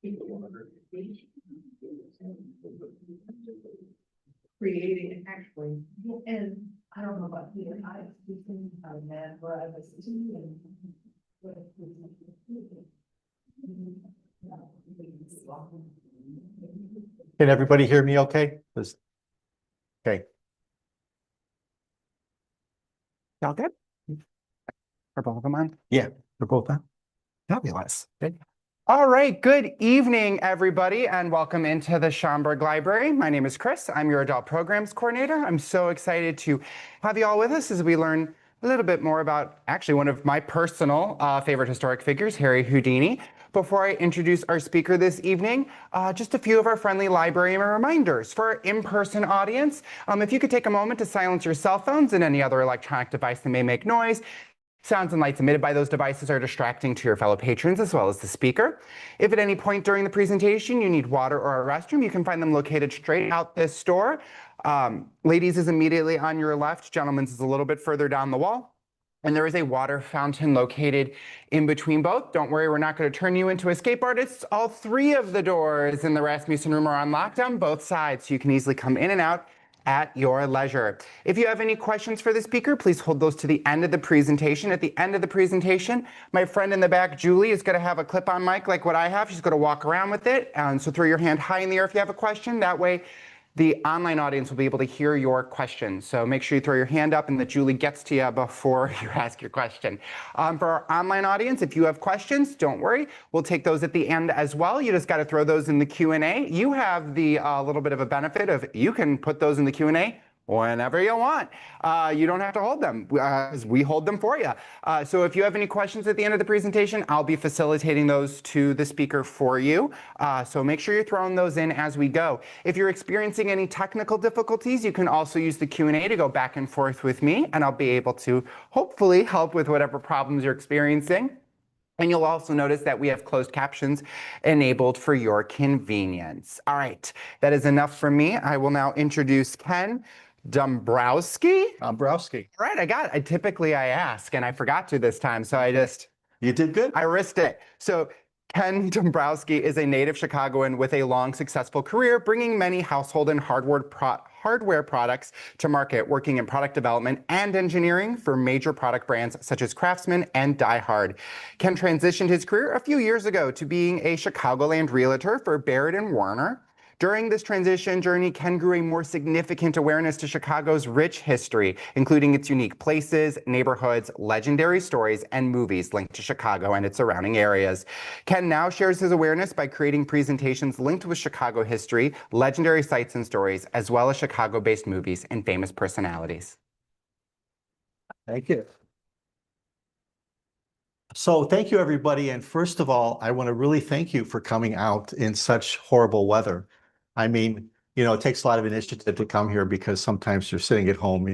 Creating actually, and I don't know about you, I was thinking how mad where I was too, and. Can everybody hear me okay? Okay. Y'all good? Are both of them on? Yeah, we're both on. Fabulous. Okay. All right, good evening, everybody, and welcome into the Schaumburg Library. My name is Chris. I'm your Adult Programs Coordinator. I'm so excited to have you all with us as we learn a little bit more about actually one of my personal favorite historic figures, Harry Houdini. Before I introduce our speaker this evening, just a few of our friendly library reminders. For our in-person audience, if you could take a moment to silence your cell phones and any other electronic device that may make noise. Sounds and lights emitted by those devices are distracting to your fellow patrons as well as the speaker. If at any point during the presentation you need water or a restroom, you can find them located straight out this door. Ladies is immediately on your left, gentlemen's is a little bit further down the wall. And there is a water fountain located in between both. Don't worry, we're not going to turn you into escape artists. All three of the doors in the Rasmussen room are on lockdown, both sides, so you can easily come in and out at your leisure. If you have any questions for the speaker, please hold those to the end of the presentation. At the end of the presentation, my friend in the back, Julie, is going to have a clip-on mic like what I have. She's going to walk around with it. So throw your hand high in the air if you have a question. That way, the online audience will be able to hear your question. So make sure you throw your hand up and that Julie gets to you before you ask your question. For our online audience, if you have questions, don't worry. We'll take those at the end as well. You just got to throw those in the Q&A. You have the little bit of a benefit of you can put those in the Q&A whenever you want. You don't have to hold them. We hold them for you. So if you have any questions at the end of the presentation, I'll be facilitating those to the speaker for you. So make sure you're throwing those in as we go. If you're experiencing any technical difficulties, you can also use the Q&A to go back and forth with me, and I'll be able to hopefully help with whatever problems you're experiencing. And you'll also notice that we have closed captions enabled for your convenience. All right, that is enough for me. I will now introduce Ken Dombrowski. Dombrowski. All right, typically I ask, and I forgot to this time, so You did good. I risked it. So Ken Dombrowski is a native Chicagoan with a long, successful career, bringing many household and hardware products to market, working in product development and engineering for major product brands such as Craftsman and Die Hard. Ken transitioned his career a few years ago to being a Chicagoland realtor for Barrett and Warner. During this transition journey, Ken grew a more significant awareness to Chicago's rich history, including its unique places, neighborhoods, legendary stories, and movies linked to Chicago and its surrounding areas. Ken now shares his awareness by creating presentations linked with Chicago history, legendary sites and stories, as well as Chicago-based movies and famous personalities. Thank you. So thank you, everybody. And first of all, I want to really thank you for coming out in such horrible weather. I mean, it takes a lot of initiative to come here because sometimes you're sitting at home,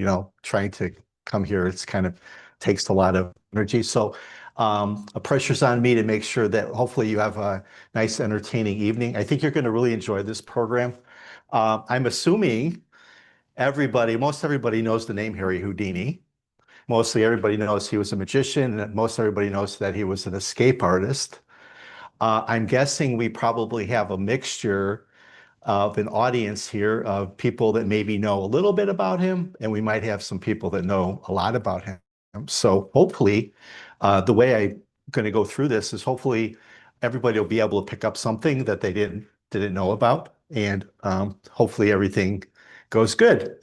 trying to come here. It's kind of takes a lot of energy. So a pressure's on me to make sure that hopefully you have a nice, entertaining evening. I think you're going to really enjoy this program. I'm assuming most everybody knows the name Harry Houdini. Mostly everybody knows he was a magician, and most everybody knows that he was an escape artist. I'm guessing we probably have a mixture of an audience here of people that maybe know a little bit about him, and we might have some people that know a lot about him. So hopefully, the way I'm going to go through this is hopefully everybody will be able to pick up something that they didn't know about, and hopefully everything goes good.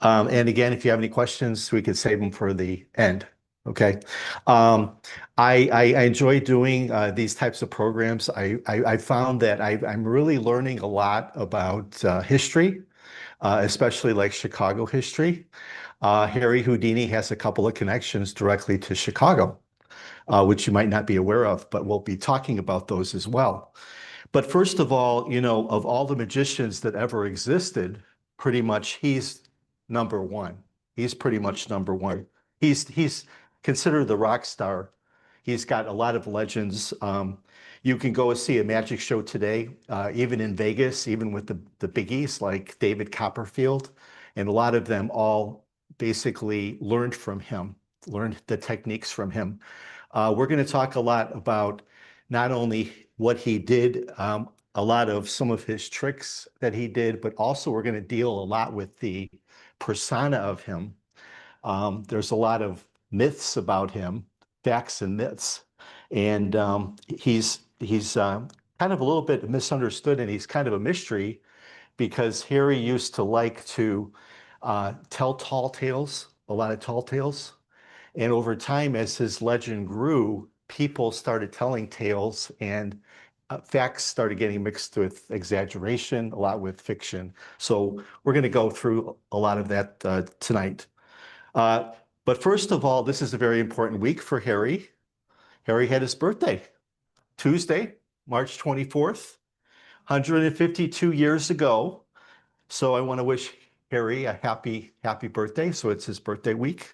And again, if you have any questions, we could save them for the end. Okay. I enjoy doing these types of programs. I found that I'm really learning a lot about history, especially like Chicago history. Harry Houdini has a couple of connections directly to Chicago, which you might not be aware of, but we'll be talking about those as well. But first of all, of all the magicians that ever existed, pretty much he's number one. He's pretty much number one. He's considered the rock star. He's got a lot of legends. You can go see a magic show today, even in Vegas, even with the biggies like David Copperfield, and a lot of them all basically learned from him, learned the techniques from him. We're going to talk a lot about not only what he did, a lot of some of his tricks that he did, but also we're going to deal a lot with the persona of him. There's a lot of myths about him, facts and myths, and he's kind of a little bit misunderstood, and he's kind of a mystery because Harry used to like to tell tall tales, a lot of tall tales. And over time, as his legend grew, people started telling tales and facts started getting mixed with exaggeration, a lot with fiction. So we're going to go through a lot of that tonight. Uh, but first of all, this is a very important week for Harry. Harry had his birthday, Tuesday, March 24th, 152 years ago. So I want to wish Harry a happy birthday. So it's his birthday week,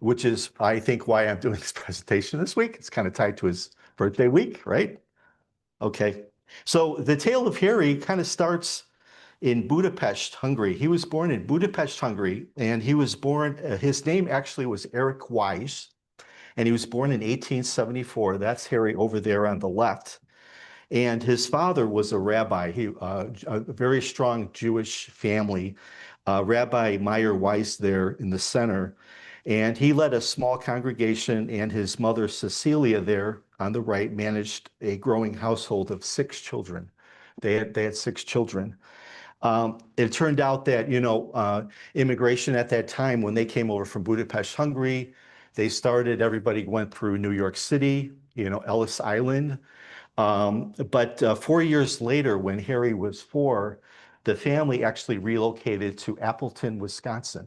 which is, I think, why I'm doing this presentation this week. It's kind of tied to his birthday week, right? Okay. So the tale of Harry kind of starts in Budapest, Hungary. He was born in Budapest, Hungary, and he was born, his name actually was Eric Wise, and he was born in 1874. That's Harry over there on the left. And his father was a rabbi, a very strong Jewish family, Rabbi Meyer Weiss there in the center. And he led a small congregation, and his mother, Cecilia, there on the right, managed a growing household of 6 children. They had 6 children. It turned out that, immigration at that time, when they came over from Budapest, Hungary, everybody went through New York City, Ellis Island. But 4 years later, when Harry was 4, the family actually relocated to Appleton, Wisconsin.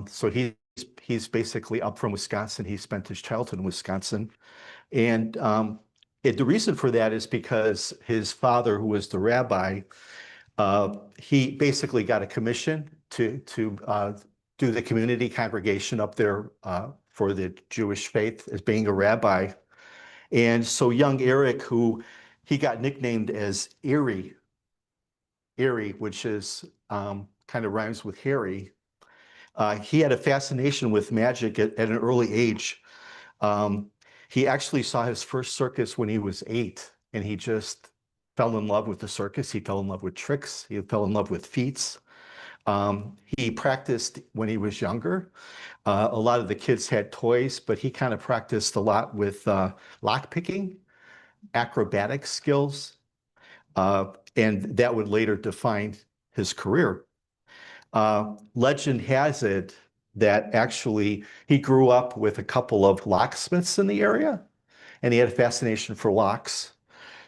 So he's basically up from Wisconsin. He spent his childhood in Wisconsin. And the reason for that is because his father, who was the rabbi, he basically got a commission to do the community congregation up there for the Jewish faith as being a rabbi. And so young Eric, he got nicknamed as Erie, which is kind of rhymes with Harry. He had a fascination with magic at an early age. He actually saw his first circus when he was 8, and he just fell in love with the circus. He fell in love with tricks. He fell in love with feats. He practiced when he was younger. A lot of the kids had toys, but he kind of practiced a lot with lock picking, acrobatic skills, and that would later define his career. Legend has it that actually he grew up with a couple of locksmiths in the area, and he had a fascination for locks.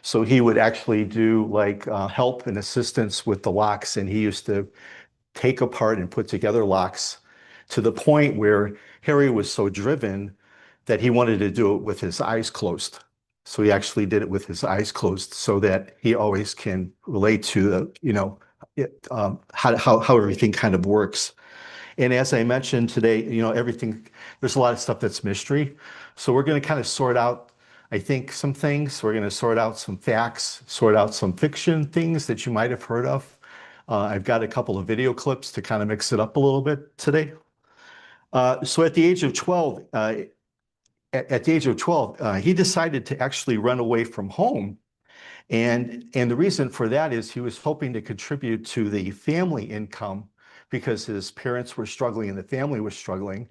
So he would actually do like help and assistance with the locks, and he used to take apart and put together locks to the point where Harry was so driven that he wanted to do it with his eyes closed. So he actually did it with his eyes closed so that he always can relate to how everything kind of works. And as I mentioned today, there's a lot of stuff that's mystery. So we're going to kind of sort out, I think, some things. We're going to sort out some facts, sort out some fiction things that you might have heard of. I've got a couple of video clips to kind of mix it up a little bit today. So at the age of 12, he decided to actually run away from home. And the reason for that is he was hoping to contribute to the family income because his parents were struggling and the family was struggling.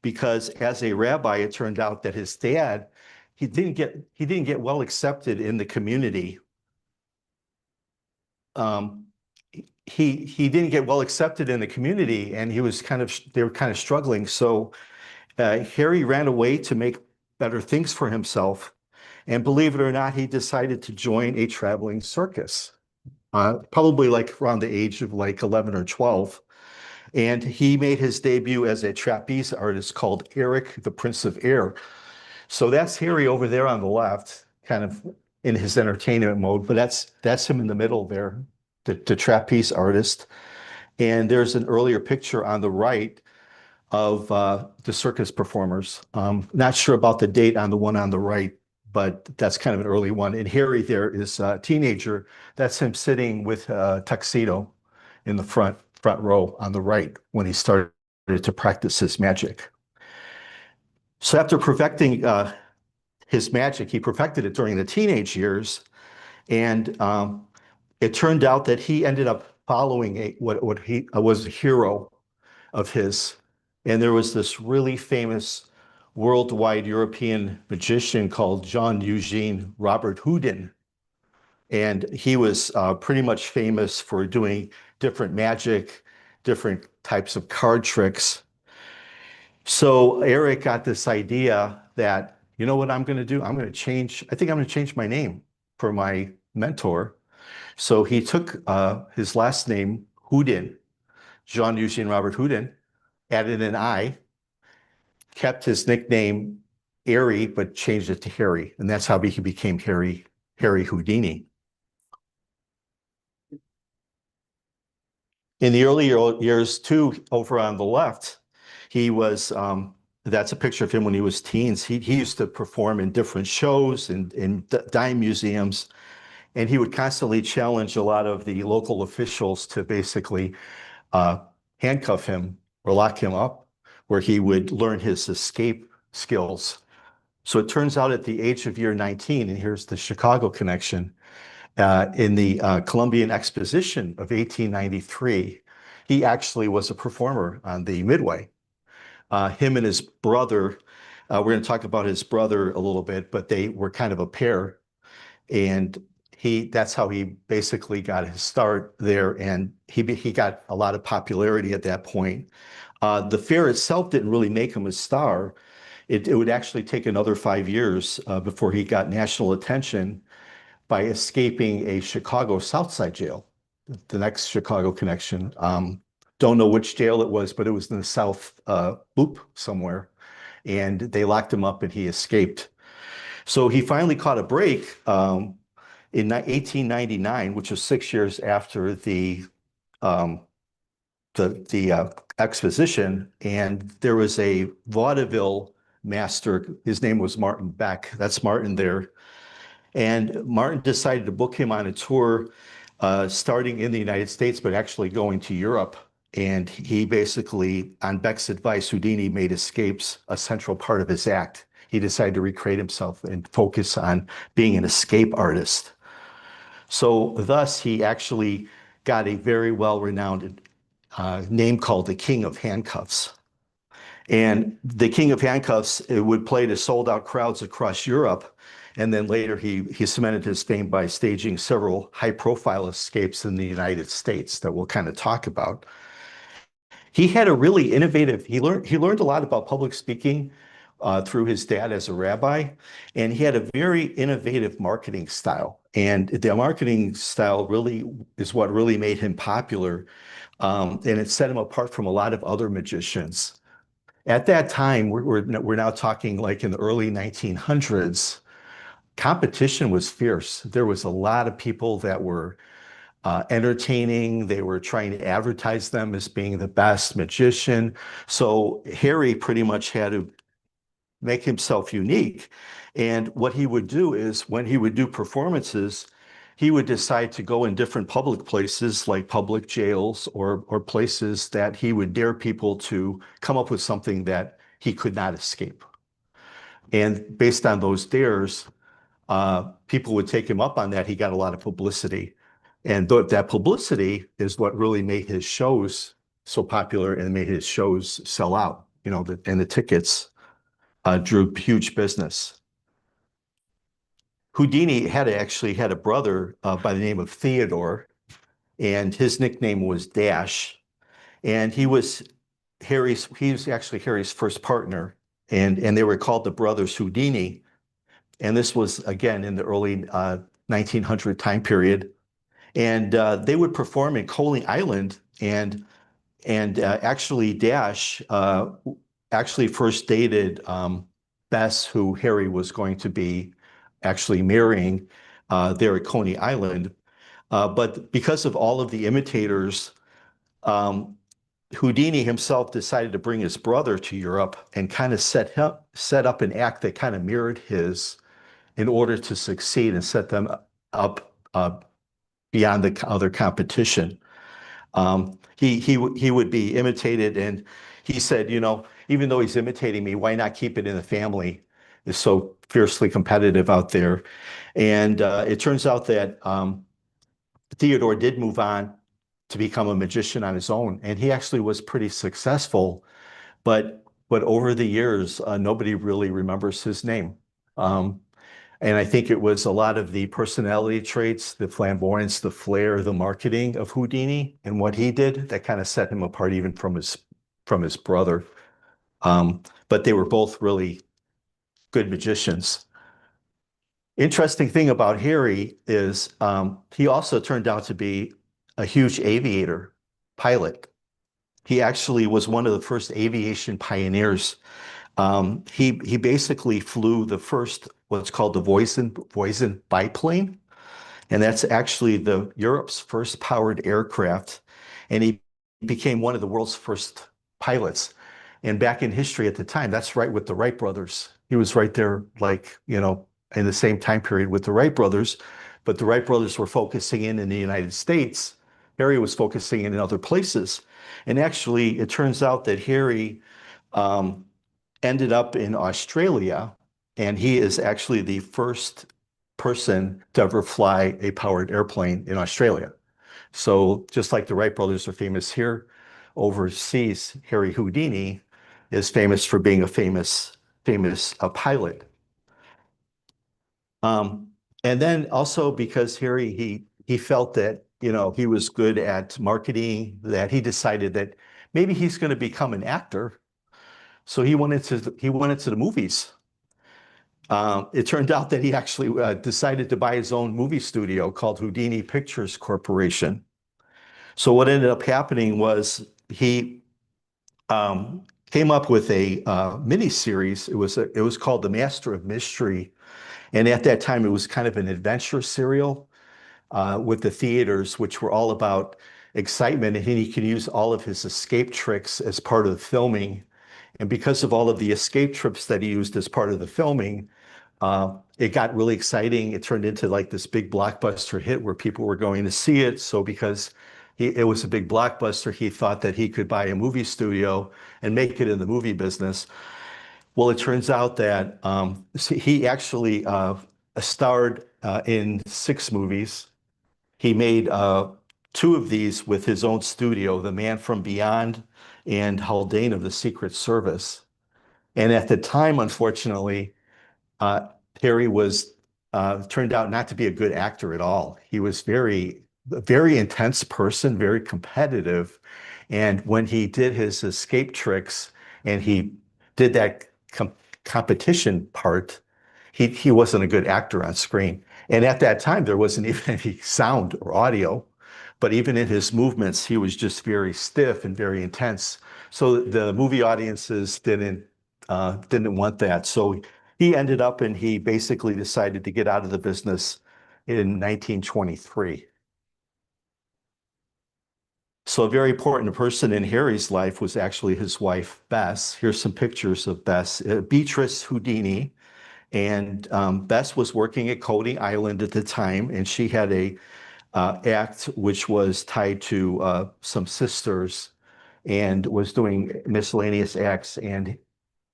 Because as a rabbi, it turned out that his dad, he didn't get well accepted in the community. He didn't get well accepted in the community, and they were kind of struggling. So Harry ran away to make better things for himself. And believe it or not, he decided to join a traveling circus, probably like around the age of like 11 or 12. And he made his debut as a trapeze artist called Eric, the Prince of Air. So that's Harry over there on the left, kind of in his entertainment mode, but that's him in the middle there, the trapeze artist. And there's an earlier picture on the right of the circus performers. Not sure about the date on the one on the right, but that's kind of an early one. And Harry there is a teenager. That's him sitting with a tuxedo in the front row on the right when he started to practice his magic. So after perfecting his magic. He perfected it during the teenage years. And it turned out that he ended up following what he was a hero of his. And there was this really famous worldwide European magician called Jean Eugene Robert Houdin. And he was pretty much famous for doing different magic, different types of card tricks. So Eric got this idea that, you know what I'm going to do? I think I'm going to change my name for my mentor. So he took his last name, Houdin, Jean Eugene Robert Houdin, added an I, kept his nickname Airy, but changed it to Harry. And that's how he became Harry Houdini. In the early years, too, over on the left, he was, that's a picture of him when he was teens. He used to perform in different shows and in dime museums, and he would constantly challenge a lot of the local officials to basically handcuff him or lock him up, where he would learn his escape skills. So it turns out at the age of year 19, and here's the Chicago connection, in the Columbian Exposition of 1893, he actually was a performer on the Midway. Him and his brother, we're going to talk about his brother a little bit, but they were kind of a pair. And that's how he basically got his start there. And he got a lot of popularity at that point. The fair itself didn't really make him a star. It would actually take another 5 years before he got national attention by escaping a Chicago South Side jail, the next Chicago connection. Don't know which jail it was, but it was in the South Loop somewhere. And they locked him up and he escaped. So he finally caught a break in 1899, which was 6 years after the exposition. And there was a vaudeville master. His name was Martin Beck. That's Martin there. And Martin decided to book him on a tour starting in the United States, but actually going to Europe. And he basically, on Beck's advice, Houdini made escapes a central part of his act. He decided to recreate himself and focus on being an escape artist. So thus, he actually got a very well-renowned name called the King of Handcuffs. And the King of Handcuffs would play to sold-out crowds across Europe. And then later he cemented his fame by staging several high-profile escapes in the United States that we'll kind of talk about. He had a really innovative, he learned a lot about public speaking through his dad as a rabbi, and he had a very innovative marketing style. And the marketing style really is what really made him popular, and it set him apart from a lot of other magicians. At that time, we're now talking like in the early 1900s, competition was fierce. There was a lot of people that were entertaining. They were trying to advertise them as being the best magician. So Harry pretty much had to make himself unique. And what he would do is when he would do performances, he would decide to go in different public places like public jails or places that he would dare people to come up with something that he could not escape. And based on those dares, people would take him up on that. He got a lot of publicity. And that publicity is what really made his shows so popular and made his shows sell out, and the tickets drew huge business. Houdini actually had a brother by the name of Theodore, and his nickname was Dash. And he was actually Harry's first partner, and they were called the brothers Houdini. And this was, again, in the early 1900 time period. And they would perform in Coney Island, and actually Dash actually first dated Bess, who Harry was going to be actually marrying there at Coney Island. But because of all of the imitators, Houdini himself decided to bring his brother to Europe and kind of set up an act that kind of mirrored his in order to succeed and set them up beyond the other competition. He would be imitated, and he said, even though he's imitating me, why not keep it in the family so fiercely competitive out there. And it turns out that Theodore did move on to become a magician on his own, and he actually was pretty successful. But over the years, nobody really remembers his name. Um, and I think it was a lot of the personality traits, the flamboyance, the flair, the marketing of Houdini and what he did that kind of set him apart even from his brother. But they were both really good magicians. Interesting thing about Harry is he also turned out to be a huge aviator, pilot. He actually was one of the first aviation pioneers. He basically flew the first what's called the Voisin biplane, and that's actually the Europe's first powered aircraft. And he became one of the world's first pilots. And back in history at the time, that's right with the Wright brothers. He was right there, like, in the same time period with the Wright brothers. But the Wright brothers were focusing in the United States. Harry was focusing in other places. And actually, it turns out that Harry ended up in Australia, and he is actually the first person to ever fly a powered airplane in Australia. So just like the Wright brothers are famous here, overseas, Harry Houdini is famous for being a famous pilot. And then also because Harry, he felt that, he was good at marketing, that he decided that maybe he's going to become an actor. So he went into the movies. It turned out that he actually decided to buy his own movie studio called Houdini Pictures Corporation. So what ended up happening was he came up with a mini series. It was called The Master of Mystery, and at that time it was kind of an adventure serial with the theaters, which were all about excitement, and he could use all of his escape tricks as part of the filming. And because of all of the escape trips that he used as part of the filming, it got really exciting. It turned into like this big blockbuster hit where people were going to see it. So because it was a big blockbuster, he thought that he could buy a movie studio and make it in the movie business. Well, it turns out that he actually starred in 6 movies. He made 2 of these with his own studio, The Man from Beyond and Haldane of the Secret Service. And at the time, unfortunately, uh, Harry was turned out not to be a good actor at all. He was very intense person, very competitive. And when he did his escape tricks and he did that competition part, he wasn't a good actor on screen. And at that time, there wasn't even any sound or audio. But even in his movements, he was just very stiff and very intense. So the movie audiences didn't want that. So he ended up and he basically decided to get out of the business in 1923. So a very important person in Harry's life was actually his wife, Bess. Here's some pictures of Bess, Beatrice Houdini. And Bess was working at Coney Island at the time, and she had a act which was tied to some sisters and was doing miscellaneous acts. And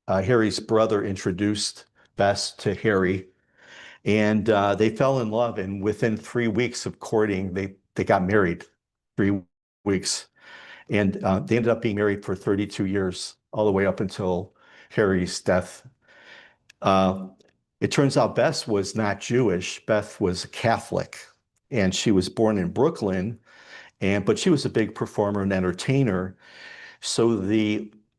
Harry's brother introduced Bess to Harry, and they fell in love. And within 3 weeks of courting, they got married. 3 weeks, and they ended up being married for 32 years, all the way up until Harry's death. Uh, it turns out Bess was not Jewish. Beth was Catholic, and she was born in Brooklyn, but she was a big performer and entertainer. So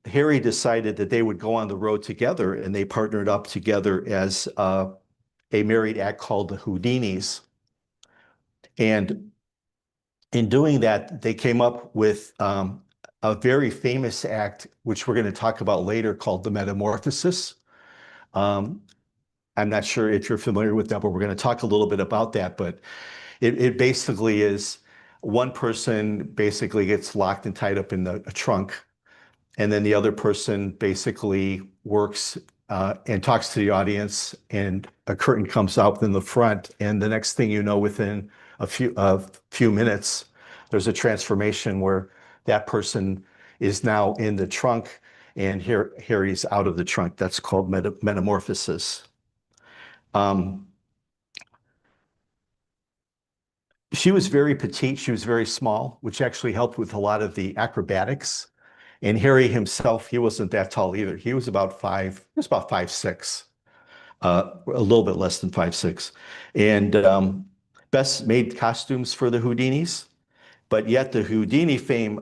Harry decided that they would go on the road together, and they partnered up together as a married act called the Houdinis. And in doing that, they came up with a very famous act, which we're going to talk about later, called the Metamorphosis. Um, I'm not sure if you're familiar with that, but we're going to talk a little bit about that. But it basically is one person basically gets locked and tied up in a trunk, and then the other person basically works and talks to the audience, and a curtain comes out in the front, and the next thing you know, within a few minutes, there's a transformation where that person is now in the trunk, and Harry's out of the trunk. That's called metamorphosis. Um, she was very petite. She was very small, which actually helped with a lot of the acrobatics. And Harry himself, he wasn't that tall either. He was he was about 5'6", a little bit less than 5'6". And Bess made costumes for the Houdinis, but yet the Houdini fame,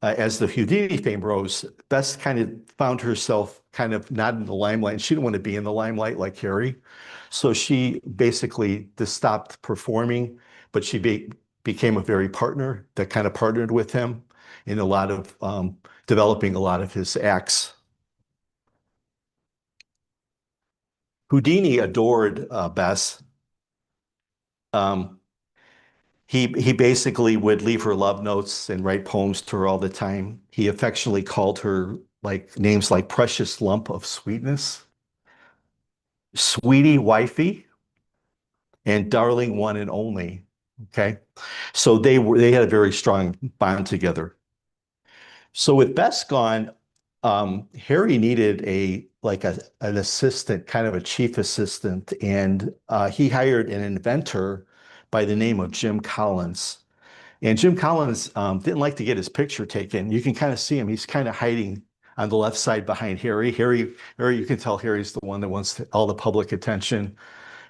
as the Houdini fame rose, Bess kind of found herself kind of not in the limelight. She didn't want to be in the limelight like Harry. So she basically just stopped performing, but became a very partner that kind of partnered with him in a lot of developing a lot of his acts. Houdini adored Bess. Um, he basically would leave her love notes and write poems to her all the time. He affectionately called her like names like precious lump of sweetness, sweetie wifey, and darling one and only. Okay. So they had a very strong bond together. So with Bess gone, Harry needed an assistant, kind of a chief assistant, and he hired an inventor by the name of Jim Collins. And Jim Collins didn't like to get his picture taken. You can kind of see him. He's kind of hiding on the left side behind Harry. Harry, you can tell Harry's the one that wants all the public attention.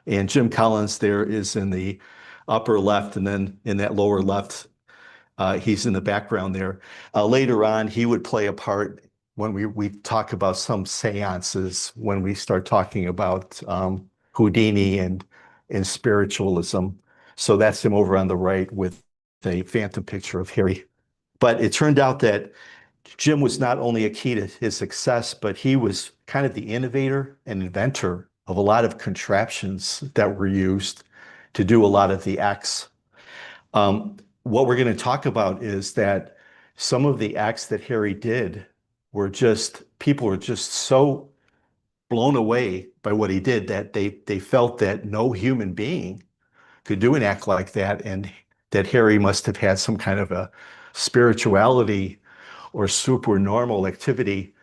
And Jim Collins there is in the upper left, and then in that lower left, he's in the background there. Later on, he would play a part when we talk about some seances, when we start talking about Houdini and spiritualism. So that's him over on the right with a phantom picture of Harry. But it turned out that Jim was not only a key to his success, but he was kind of the innovator and inventor of a lot of contraptions that were used to do a lot of the acts. What we're going to talk about is that some of the acts that Harry did people were just so blown away by what he did that they felt that no human being could do an act like that, and that Harry must have had some kind of a spirituality or supernormal activity.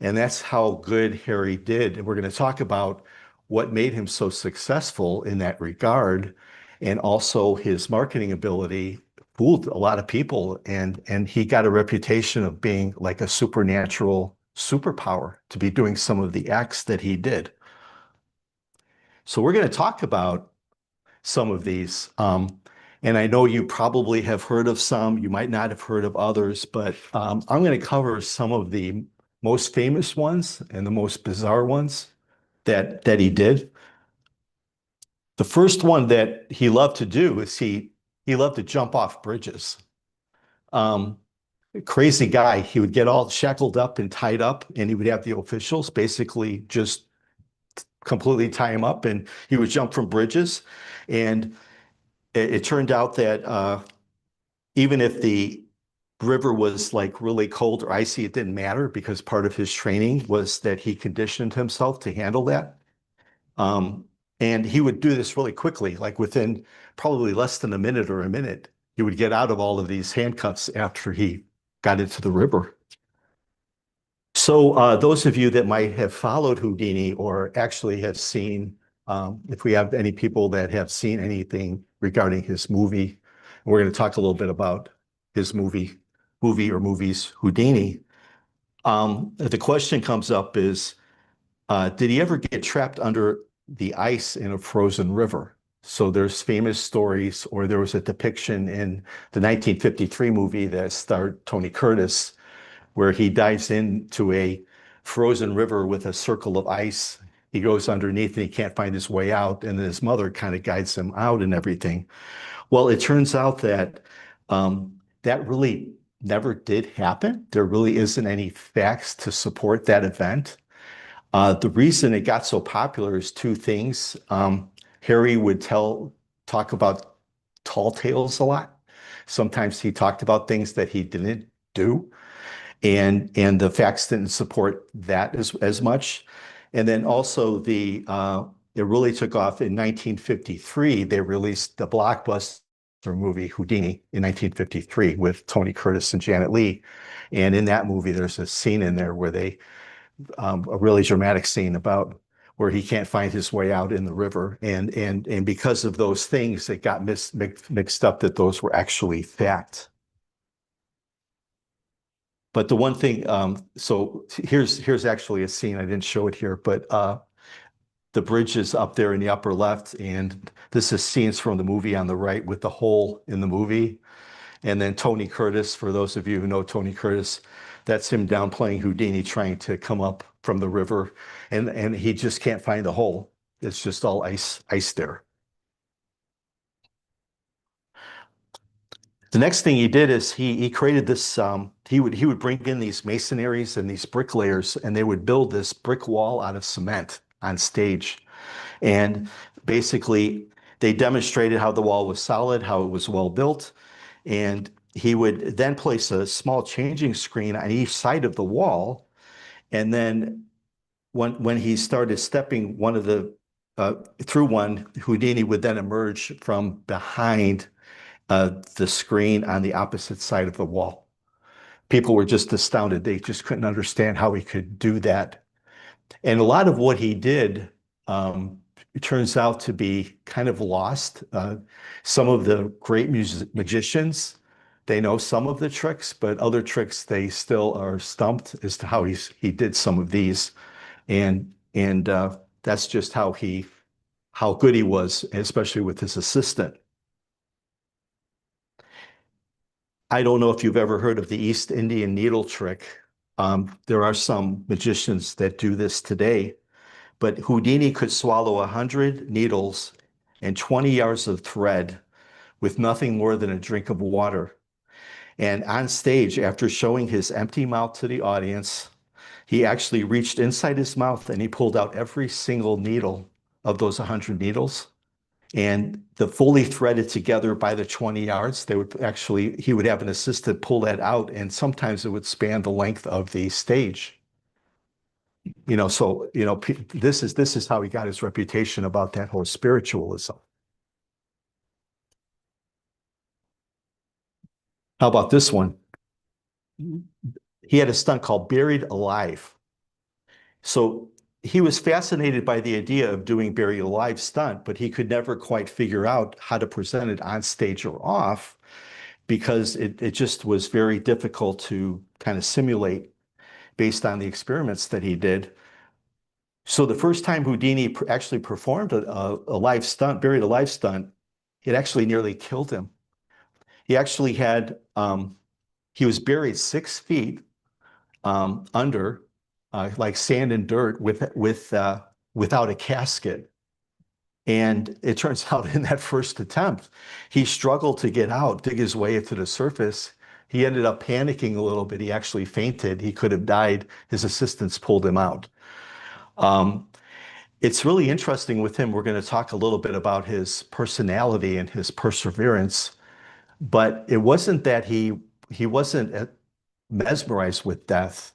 And that's how good Harry did. And we're going to talk about what made him so successful in that regard. And also his marketing ability fooled a lot of people. And he got a reputation of being like a supernatural superpower to be doing some of the acts that he did. So we're going to talk about some of these. And I know you probably have heard of some, you might not have heard of others, but I'm going to cover some of the most famous ones and the most bizarre ones that he did. The first one that he loved to do is he loved to jump off bridges. Crazy guy. He would get all shackled up and tied up, and he would have the officials basically just completely tie him up, and he would jump from bridges. And it turned out that even if the river was like really cold or icy, it didn't matter, because part of his training was that he conditioned himself to handle that. And he would do this really quickly, like within probably less than a minute or a minute, he would get out of all of these handcuffs after he got into the river. So those of you that might have followed Houdini or actually have seen, if we have any people that have seen anything regarding his movie, we're going to talk a little bit about his movie or movies, Houdini. The question comes up is, did he ever get trapped under the ice in a frozen river? So there's famous stories, or there was a depiction in the 1953 movie that starred Tony Curtis, where he dives into a frozen river with a circle of ice. He goes underneath and he can't find his way out, and then his mother kind of guides him out and everything. Well, it turns out that that really never did happen. There really isn't any facts to support that event. The reason it got so popular is two things. Harry would talk about tall tales a lot. Sometimes he talked about things that he didn't do, and the facts didn't support that as much. And then also it really took off in 1953. They released the blockbuster movie Houdini in 1953 with Tony Curtis and Janet Leigh. And in that movie, there's a scene in there where a really dramatic scene about where he can't find his way out in the river. And because of those things, it got mixed up that those were actually fact. But the one thing, so here's actually a scene. I didn't show it here, but the bridge is up there in the upper left, and this is scenes from the movie on the right with the hole in the movie. And then Tony Curtis, for those of you who know Tony Curtis, that's him down playing Houdini trying to come up from the river, and he just can't find the hole. It's just all ice there. The next thing he did is he created this, he would bring in these masonaries and these bricklayers, and they would build this brick wall out of cement on stage. And basically, they demonstrated how the wall was solid, how it was well built. And he would then place a small changing screen on each side of the wall. And then when he started stepping one of the through one, Houdini would then emerge from behind the screen on the opposite side of the wall. People were just astounded. They just couldn't understand how he could do that. And a lot of what he did it turns out to be kind of lost. Some of the great magicians, they know some of the tricks, but other tricks they still are stumped as to how he did some of these, and that's just how good he was, especially with his assistant. I don't know if you've ever heard of the East Indian needle trick. There are some magicians that do this today. But Houdini could swallow 100 needles and 20 yards of thread with nothing more than a drink of water. And on stage, after showing his empty mouth to the audience, he actually reached inside his mouth and he pulled out every single needle of those 100 needles. And the fully threaded together by the 20 yards, he would have an assistant pull that out, and sometimes it would span the length of the stage. So this is how he got his reputation about that whole spiritualism. How about this one? He had a stunt called Buried Alive. So he was fascinated by the idea of doing Buried Alive stunt, but he could never quite figure out how to present it on stage or off, because it just was very difficult to kind of simulate based on the experiments that he did. So the first time Houdini actually performed a live stunt, Buried Alive stunt, it actually nearly killed him. He actually had, he was buried 6 feet under, like sand and dirt without a casket. And it turns out in that first attempt, he struggled to get out, dig his way to the surface. He ended up panicking a little bit. He actually fainted. He could have died. His assistants pulled him out. It's really interesting with him. We're going to talk a little bit about his personality and his perseverance, but it wasn't that he wasn't mesmerized with death,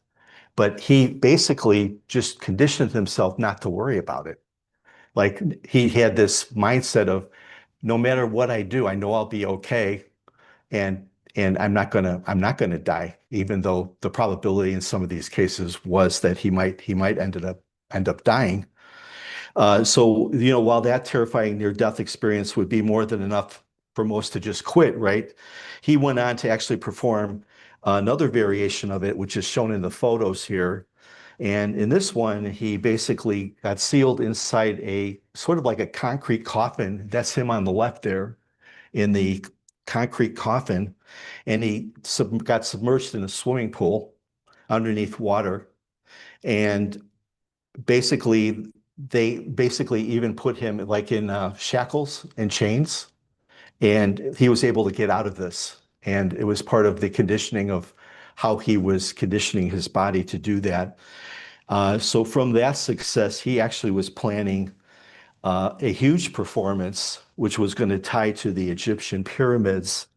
but he basically just conditioned himself not to worry about it. Like, he had this mindset of, no matter what I do, I know I'll be okay, and I'm not gonna die, even though the probability in some of these cases was that he might end up dying. So while that terrifying near-death experience would be more than enough for most to just quit, right? He went on to actually perform another variation of it, which is shown in the photos here. And in this one, he basically got sealed inside a sort of like a concrete coffin. That's him on the left there in the concrete coffin. And he got submerged in a swimming pool underneath water. And basically, they even put him like in shackles and chains. And he was able to get out of this. And it was part of the conditioning of how he was conditioning his body to do that. So from that success, he actually was planning a huge performance, which was going to tie to the Egyptian pyramids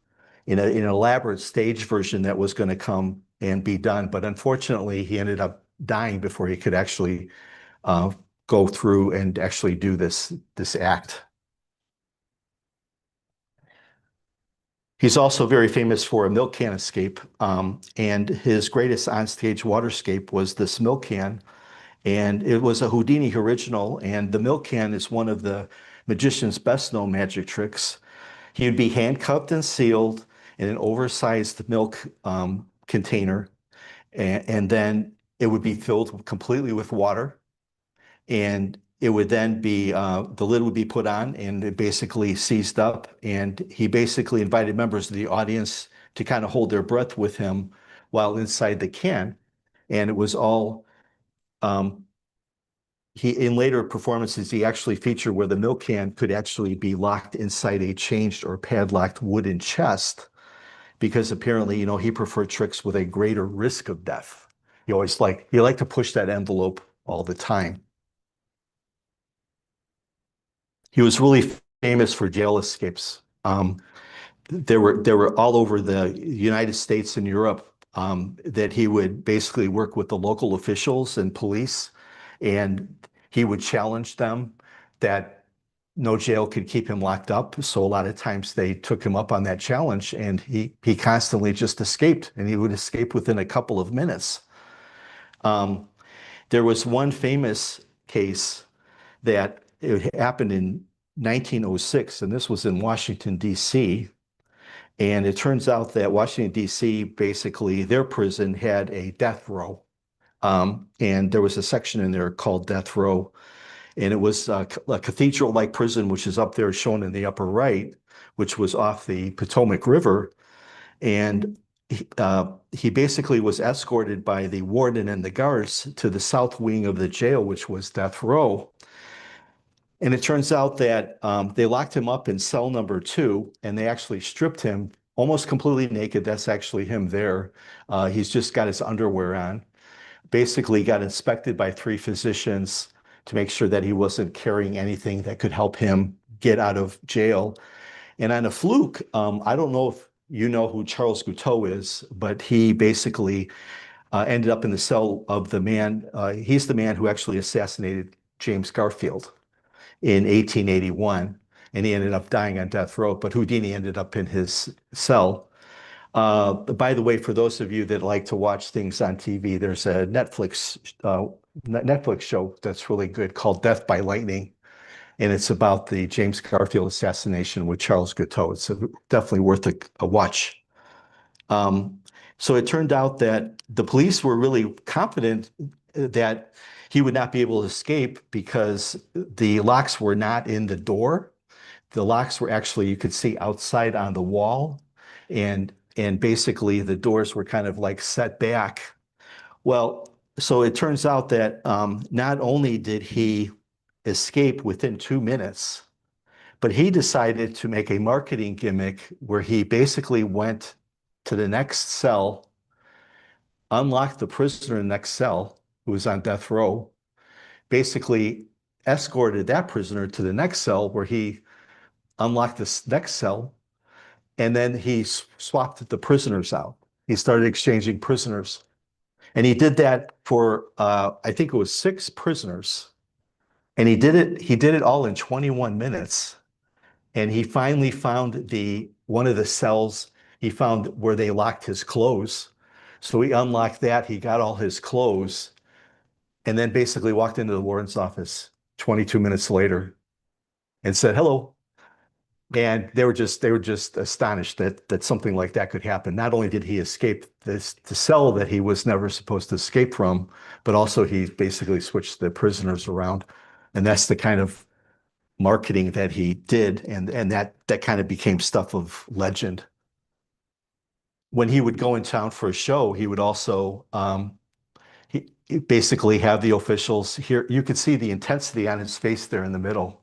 in an elaborate stage version that was going to come and be done. But unfortunately, he ended up dying before he could actually go through and actually do this act. He's also very famous for a milk can escape, and his greatest onstage waterscape was this milk can. And it was a Houdini original, and the milk can is one of the magician's best known magic tricks. He would be handcuffed and sealed in an oversized milk container, and then it would be filled completely with water. And it would then be, the lid would be put on and it basically seized up. And he basically invited members of the audience to kind of hold their breath with him while inside the can. And it was all, in later performances, he actually featured where the milk can could actually be locked inside a changed or padlocked wooden chest because apparently, he preferred tricks with a greater risk of death. He liked to push that envelope all the time. He was really famous for jail escapes. There were all over the United States and Europe that he would basically work with the local officials and police, and he would challenge them that no jail could keep him locked up. So a lot of times they took him up on that challenge, and he constantly just escaped, and he would escape within a couple of minutes. Um, there was one famous case that it happened in 1906, and this was in Washington, D.C. And it turns out that Washington, D.C., basically, their prison had a death row. And there was a section in there called death row. And it was a cathedral-like prison, which is up there shown in the upper right, which was off the Potomac River. And he basically was escorted by the warden and the guards to the south wing of the jail, which was death row. And it turns out that they locked him up in cell number 2, and they actually stripped him almost completely naked. That's actually him there. He's just got his underwear on. Basically got inspected by 3 physicians to make sure that he wasn't carrying anything that could help him get out of jail. And on a fluke, I don't know if you know who Charles Guiteau is, but he basically ended up in the cell of the man. He's the man who actually assassinated James Garfield in 1881, and he ended up dying on death row, but Houdini ended up in his cell. By the way, for those of you that like to watch things on TV, there's a Netflix show that's really good called Death by Lightning, and it's about the James Garfield assassination with Charles Guiteau. It's definitely worth a watch. So it turned out that the police were really confident that he would not be able to escape because the locks were not in the door. The locks were actually, you could see outside on the wall, and basically the doors were kind of like set back. Well, so it turns out that not only did he escape within 2 minutes, but he decided to make a marketing gimmick where he basically went to the next cell, unlocked the prisoner in the next cell who was on death row, basically escorted that prisoner to the next cell where he unlocked this next cell, and then he swapped the prisoners out. He started exchanging prisoners. And he did that for, I think it was 6 prisoners. And he did it all in 21 minutes. And he finally found one of the cells, he found where they locked his clothes. So he unlocked that, he got all his clothes, and then basically walked into the warden's office 22 minutes later and said, hello. And they were just astonished that something like that could happen. Not only did he escape the cell that he was never supposed to escape from, but also he basically switched the prisoners around. And that's the kind of marketing that he did, and that kind of became stuff of legend. When he would go in town for a show, he would also he basically have the officials here. You could see the intensity on his face there in the middle.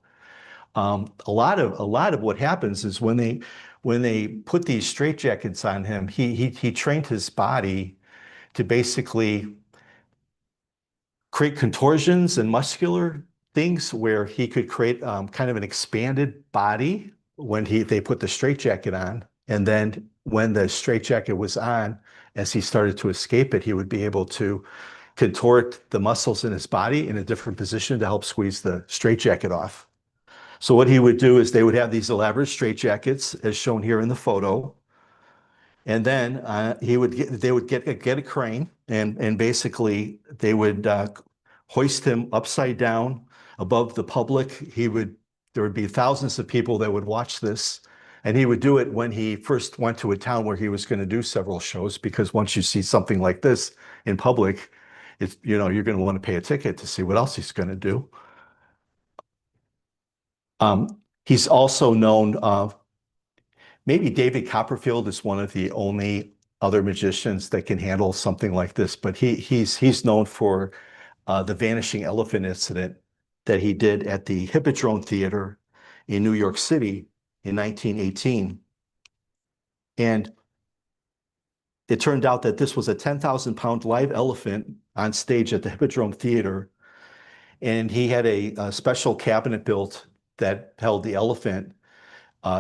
A lot of what happens is when they put these straitjackets on him, he trained his body to basically create contortions and muscular things where he could create kind of an expanded body when they put the straitjacket on. And then when the straitjacket was on, as he started to escape it, he would be able to contort the muscles in his body in a different position to help squeeze the straitjacket off. So what he would do is they would have these elaborate straitjackets, as shown here in the photo, and then they would get a crane, and basically they would hoist him upside down above the public. There would be thousands of people that would watch this. And he would do it when he first went to a town where he was going to do several shows, because once you see something like this in public, you're going to want to pay a ticket to see what else he's going to do. He's also known, maybe David Copperfield is one of the only other magicians that can handle something like this, but he's known for the vanishing elephant incident that he did at the Hippodrome Theater in New York City in 1918. And it turned out that this was a 10,000-pound live elephant on stage at the Hippodrome Theater. And he had a special cabinet built that held the elephant.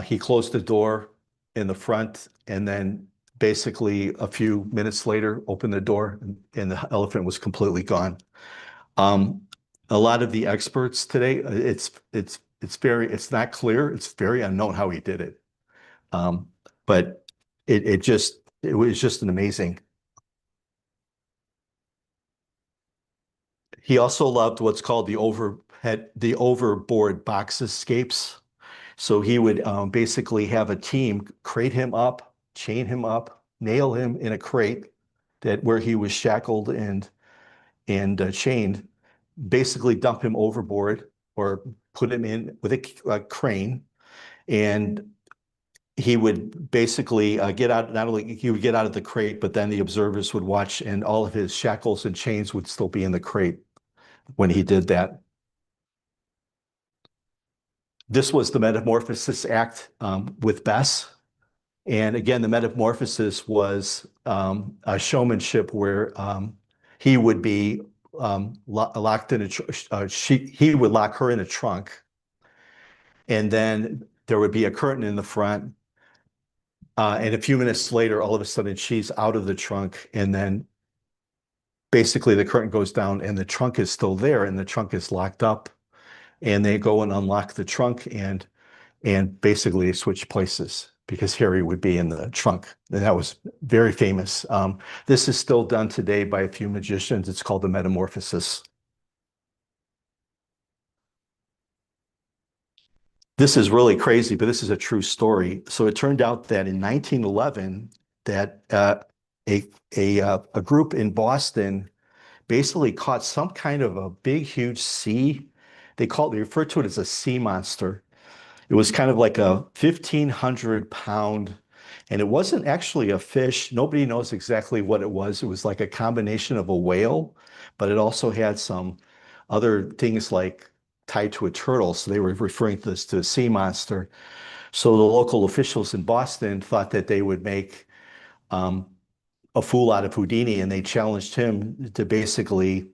He closed the door in the front, and then basically a few minutes later opened the door, and the elephant was completely gone. A lot of the experts today, it's not clear. It's very unknown how he did it. But it was just an amazing. He also loved what's called the overboard box escapes. So he would basically have a team crate him up, chain him up, nail him in a crate where he was shackled and chained, basically dump him overboard or put him in with a crane, and he would basically get out. Not only he would get out of the crate, but then the observers would watch, and all of his shackles and chains would still be in the crate when he did that. This was the Metamorphosis Act with Bess. And again, the metamorphosis was a showmanship where he would be locked in he would lock her in a trunk. And then there would be a curtain in the front. And a few minutes later, all of a sudden, she's out of the trunk. And then basically the curtain goes down and the trunk is still there, and the trunk is locked up. And they go and unlock the trunk, and basically they switch places because Harry would be in the trunk. And that was very famous. This is still done today by a few magicians. It's called the metamorphosis. This is really crazy, but this is a true story. So it turned out that in 1911, that a group in Boston basically caught some kind of a big, huge sea. They referred to it as a sea monster. It was kind of like a 1,500-pound, and it wasn't actually a fish. Nobody knows exactly what it was. It was like a combination of a whale, but it also had some other things like tied to a turtle. So they were referring to this to a sea monster. So the local officials in Boston thought that they would make a fool out of Houdini, and they challenged him to basically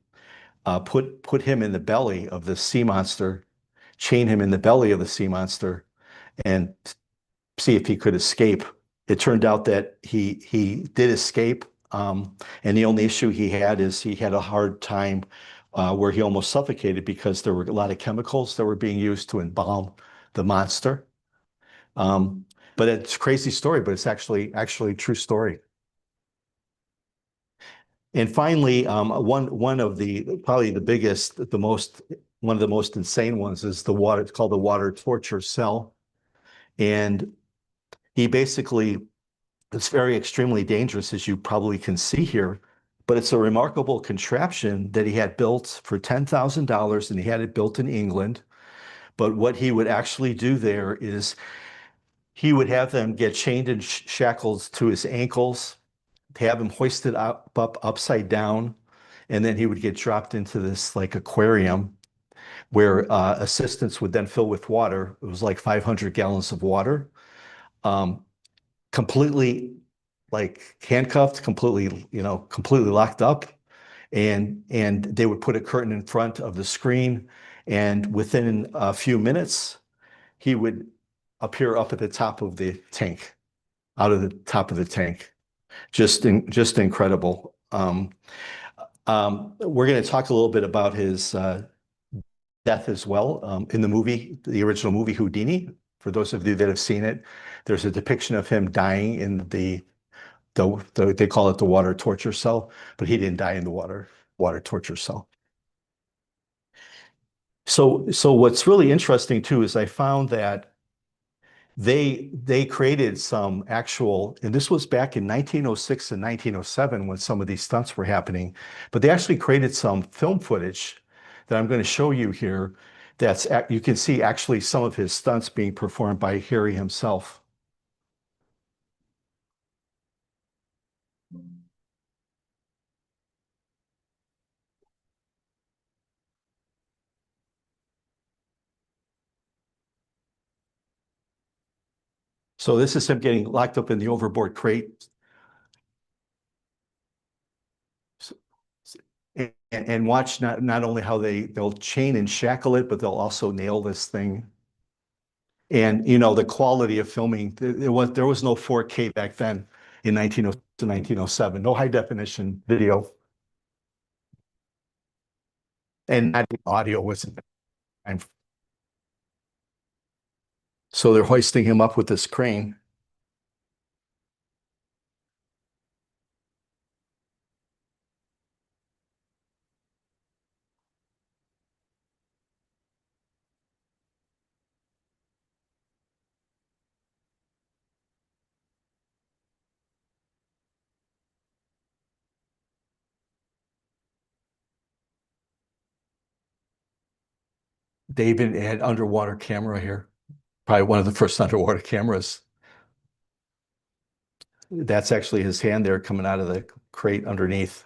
put him in the belly of the sea monster, chain him in the belly of the sea monster, and see if he could escape. It turned out that he did escape, and the only issue he had is he had a hard time where he almost suffocated because there were a lot of chemicals that were being used to embalm the monster. But it's a crazy story, but it's actually a true story. And finally, one of probably the biggest, one of the most insane ones is it's called the water torture cell. And he basically, it's very extremely dangerous, as you probably can see here, but it's a remarkable contraption that he had built for $10,000, and he had it built in England. But what he would actually do there is he would have them get chained and shackled to his ankles, have him hoisted up upside down, and then he would get dropped into this like aquarium where assistants would then fill with water. It was like 500 gallons of water, completely like handcuffed, completely locked up, and they would put a curtain in front of the screen, and within a few minutes, he would appear up at the top of the tank, out of the top of the tank. Just incredible. We're going to talk a little bit about his death as well. In the movie, the original movie Houdini, for those of you that have seen it, there's a depiction of him dying in they call it the water torture cell, but he didn't die in the water torture cell. So what's really interesting too is I found that they created some actual, and this was back in 1906 and 1907 when some of these stunts were happening, but they actually created some film footage that I'm going to show you here. You can see actually some of his stunts being performed by Harry himself. So this is him getting locked up in the overboard crate. So- and watch not only how they'll chain and shackle it, but they'll also nail this thing. And the quality of filming, there was no 4K back then in 1906 to 1907, no high definition video, and not audio wasn't. So they're hoisting him up with this crane. They even had underwater camera here, probably one of the first underwater cameras. That's actually his hand there coming out of the crate underneath.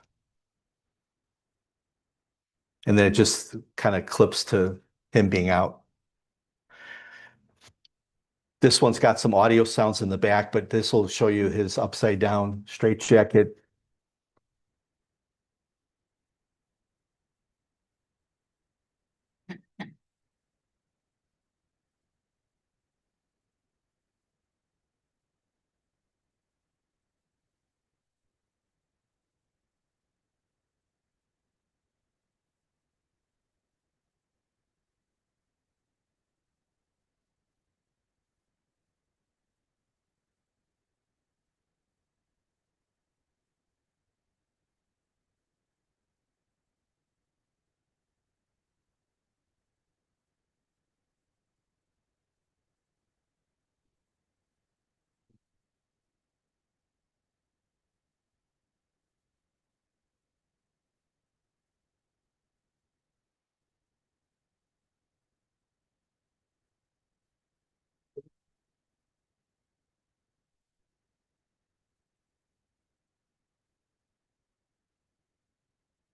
And then it just kind of clips to him being out. This one's got some audio sounds in the back, but this will show you his upside down straight jacket.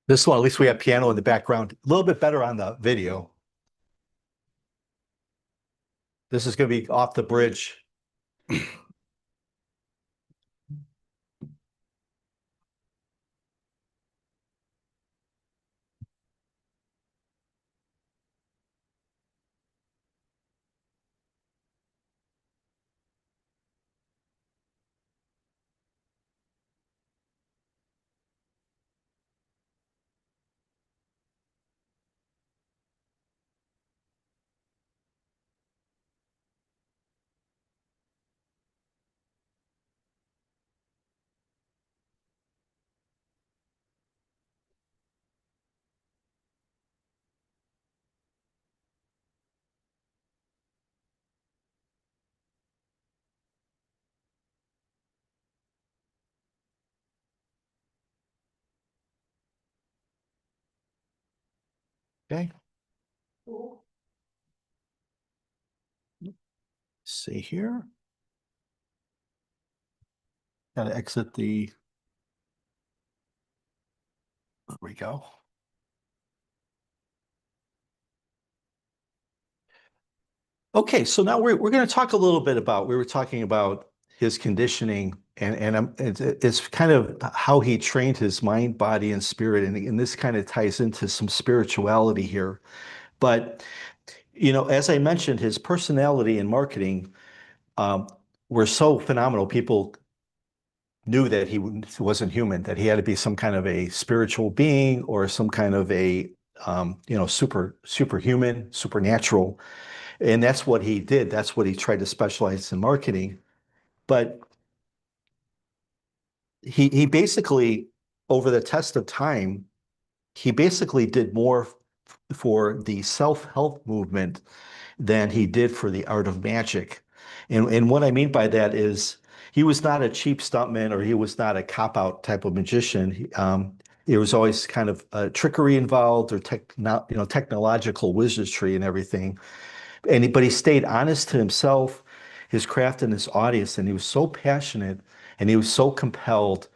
This one, at least we have piano in the background. A little bit better on the video. This is going to be off the bridge. Okay. See here. Got to exit the. There we go. Okay, so now we're going to talk a little bit about, we were talking about his conditioning and it's kind of how he trained his mind, body, and spirit. And this kind of ties into some spirituality here. But, as I mentioned, his personality and marketing um, were so phenomenal. People knew that he wasn't human, that he had to be some kind of a spiritual being or some kind of a, superhuman, supernatural. And that's what he did. That's what he tried to specialize in marketing. But he basically, over the test of time, he basically did more for the self-help movement than he did for the art of magic. And what I mean by that is he was not a cheap stuntman or he was not a cop-out type of magician. There was always kind of trickery involved or technological wizardry and everything. But he stayed honest to himself, his craft, and his audience. And he was so passionate and he was so compelled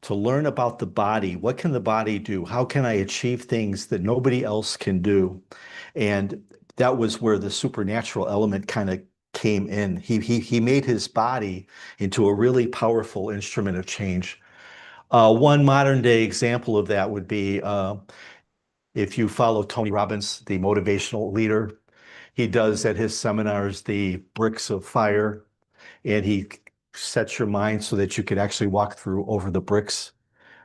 to learn about the body. What can the body do? How can I achieve things that nobody else can do? And that was where the supernatural element kind of came in. He made his body into a really powerful instrument of change. One modern day example of that would be if you follow Tony Robbins, the motivational leader. He does at his seminars the bricks of fire, and he sets your mind so that you could actually walk through over the bricks.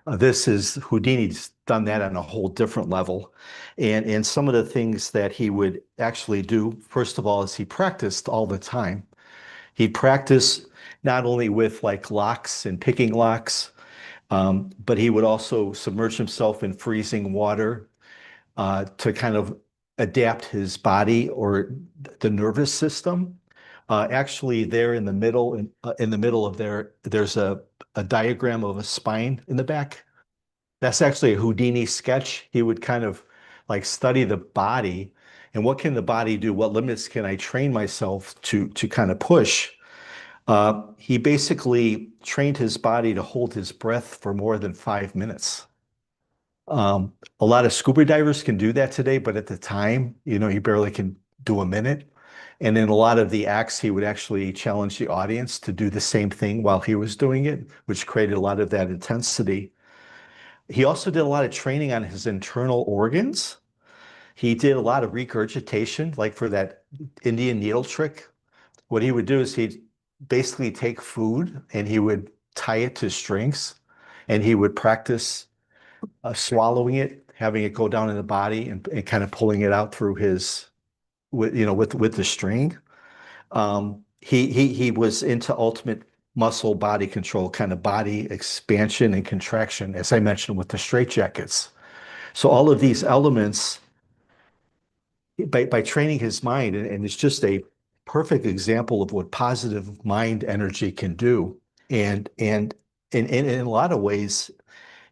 This is Houdini's done that on a whole different level. And some of the things that he would actually do, first of all, is he practiced all the time. He'd practice not only with like locks and picking locks, but he would also submerge himself in freezing water to kind of adapt his body or the nervous system. Actually, there in the middle of there, there's a diagram of a spine in the back. That's actually a Houdini sketch. He would kind of like study the body and what can the body do? What limits can I train myself to kind of push? He basically trained his body to hold his breath for more than 5 minutes. A lot of scuba divers can do that today, but at the time, you barely can do a minute. And in a lot of the acts, he would actually challenge the audience to do the same thing while he was doing it, which created a lot of that intensity. He also did a lot of training on his internal organs. He did a lot of regurgitation, like for that Indian needle trick. What he would do is he'd basically take food and he would tie it to strings and he would practice swallowing it, having it go down in the body and kind of pulling it out through with the string. He was into ultimate muscle body control, kind of body expansion and contraction, as I mentioned with the straitjackets. So all of these elements, by training his mind, and it's just a perfect example of what positive mind energy can do. And in a lot of ways,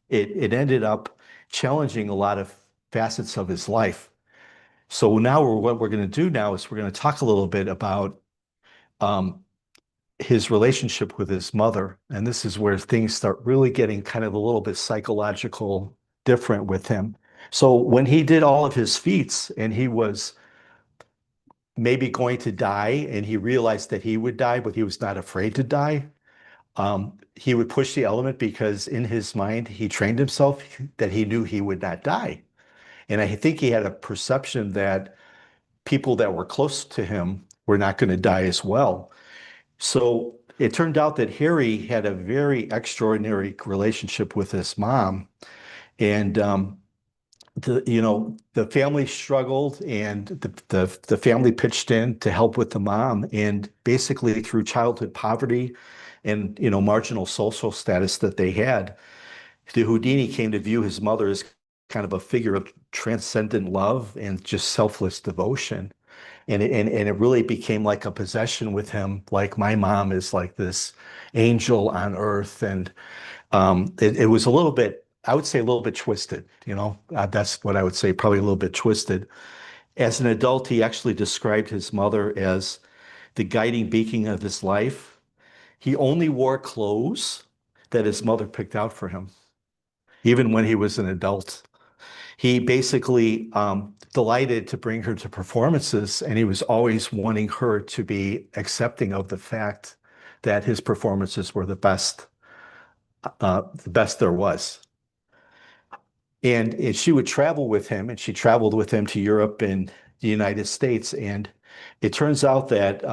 it ended up challenging a lot of facets of his life. So now what we're going to do now is we're going to talk a little bit about um, his relationship with his mother. And this is where things start really getting kind of a little bit psychological different with him. So when he did all of his feats and he was maybe going to die and he realized that he would die, but he was not afraid to die, he would push the element because in his mind, he trained himself that he knew he would not die. And I think he had a perception that people that were close to him were not going to die as well. So it turned out that Harry had a very extraordinary relationship with his mom. And the family struggled and the family pitched in to help with the mom. And basically through childhood poverty and marginal social status that they had, the Houdini came to view his mother as kind of a figure of transcendent love and just selfless devotion. And it really became like a possession with him, like my mom is like this angel on earth. And it was a little bit, I would say a little bit twisted, that's what I would say, probably a little bit twisted. As an adult, he actually described his mother as the guiding beacon of his life. He only wore clothes that his mother picked out for him, even when he was an adult. He basically delighted to bring her to performances, and he was always wanting her to be accepting of the fact that his performances were the best there was. And she would travel with him, and she traveled with him to Europe and the United States. And it turns out that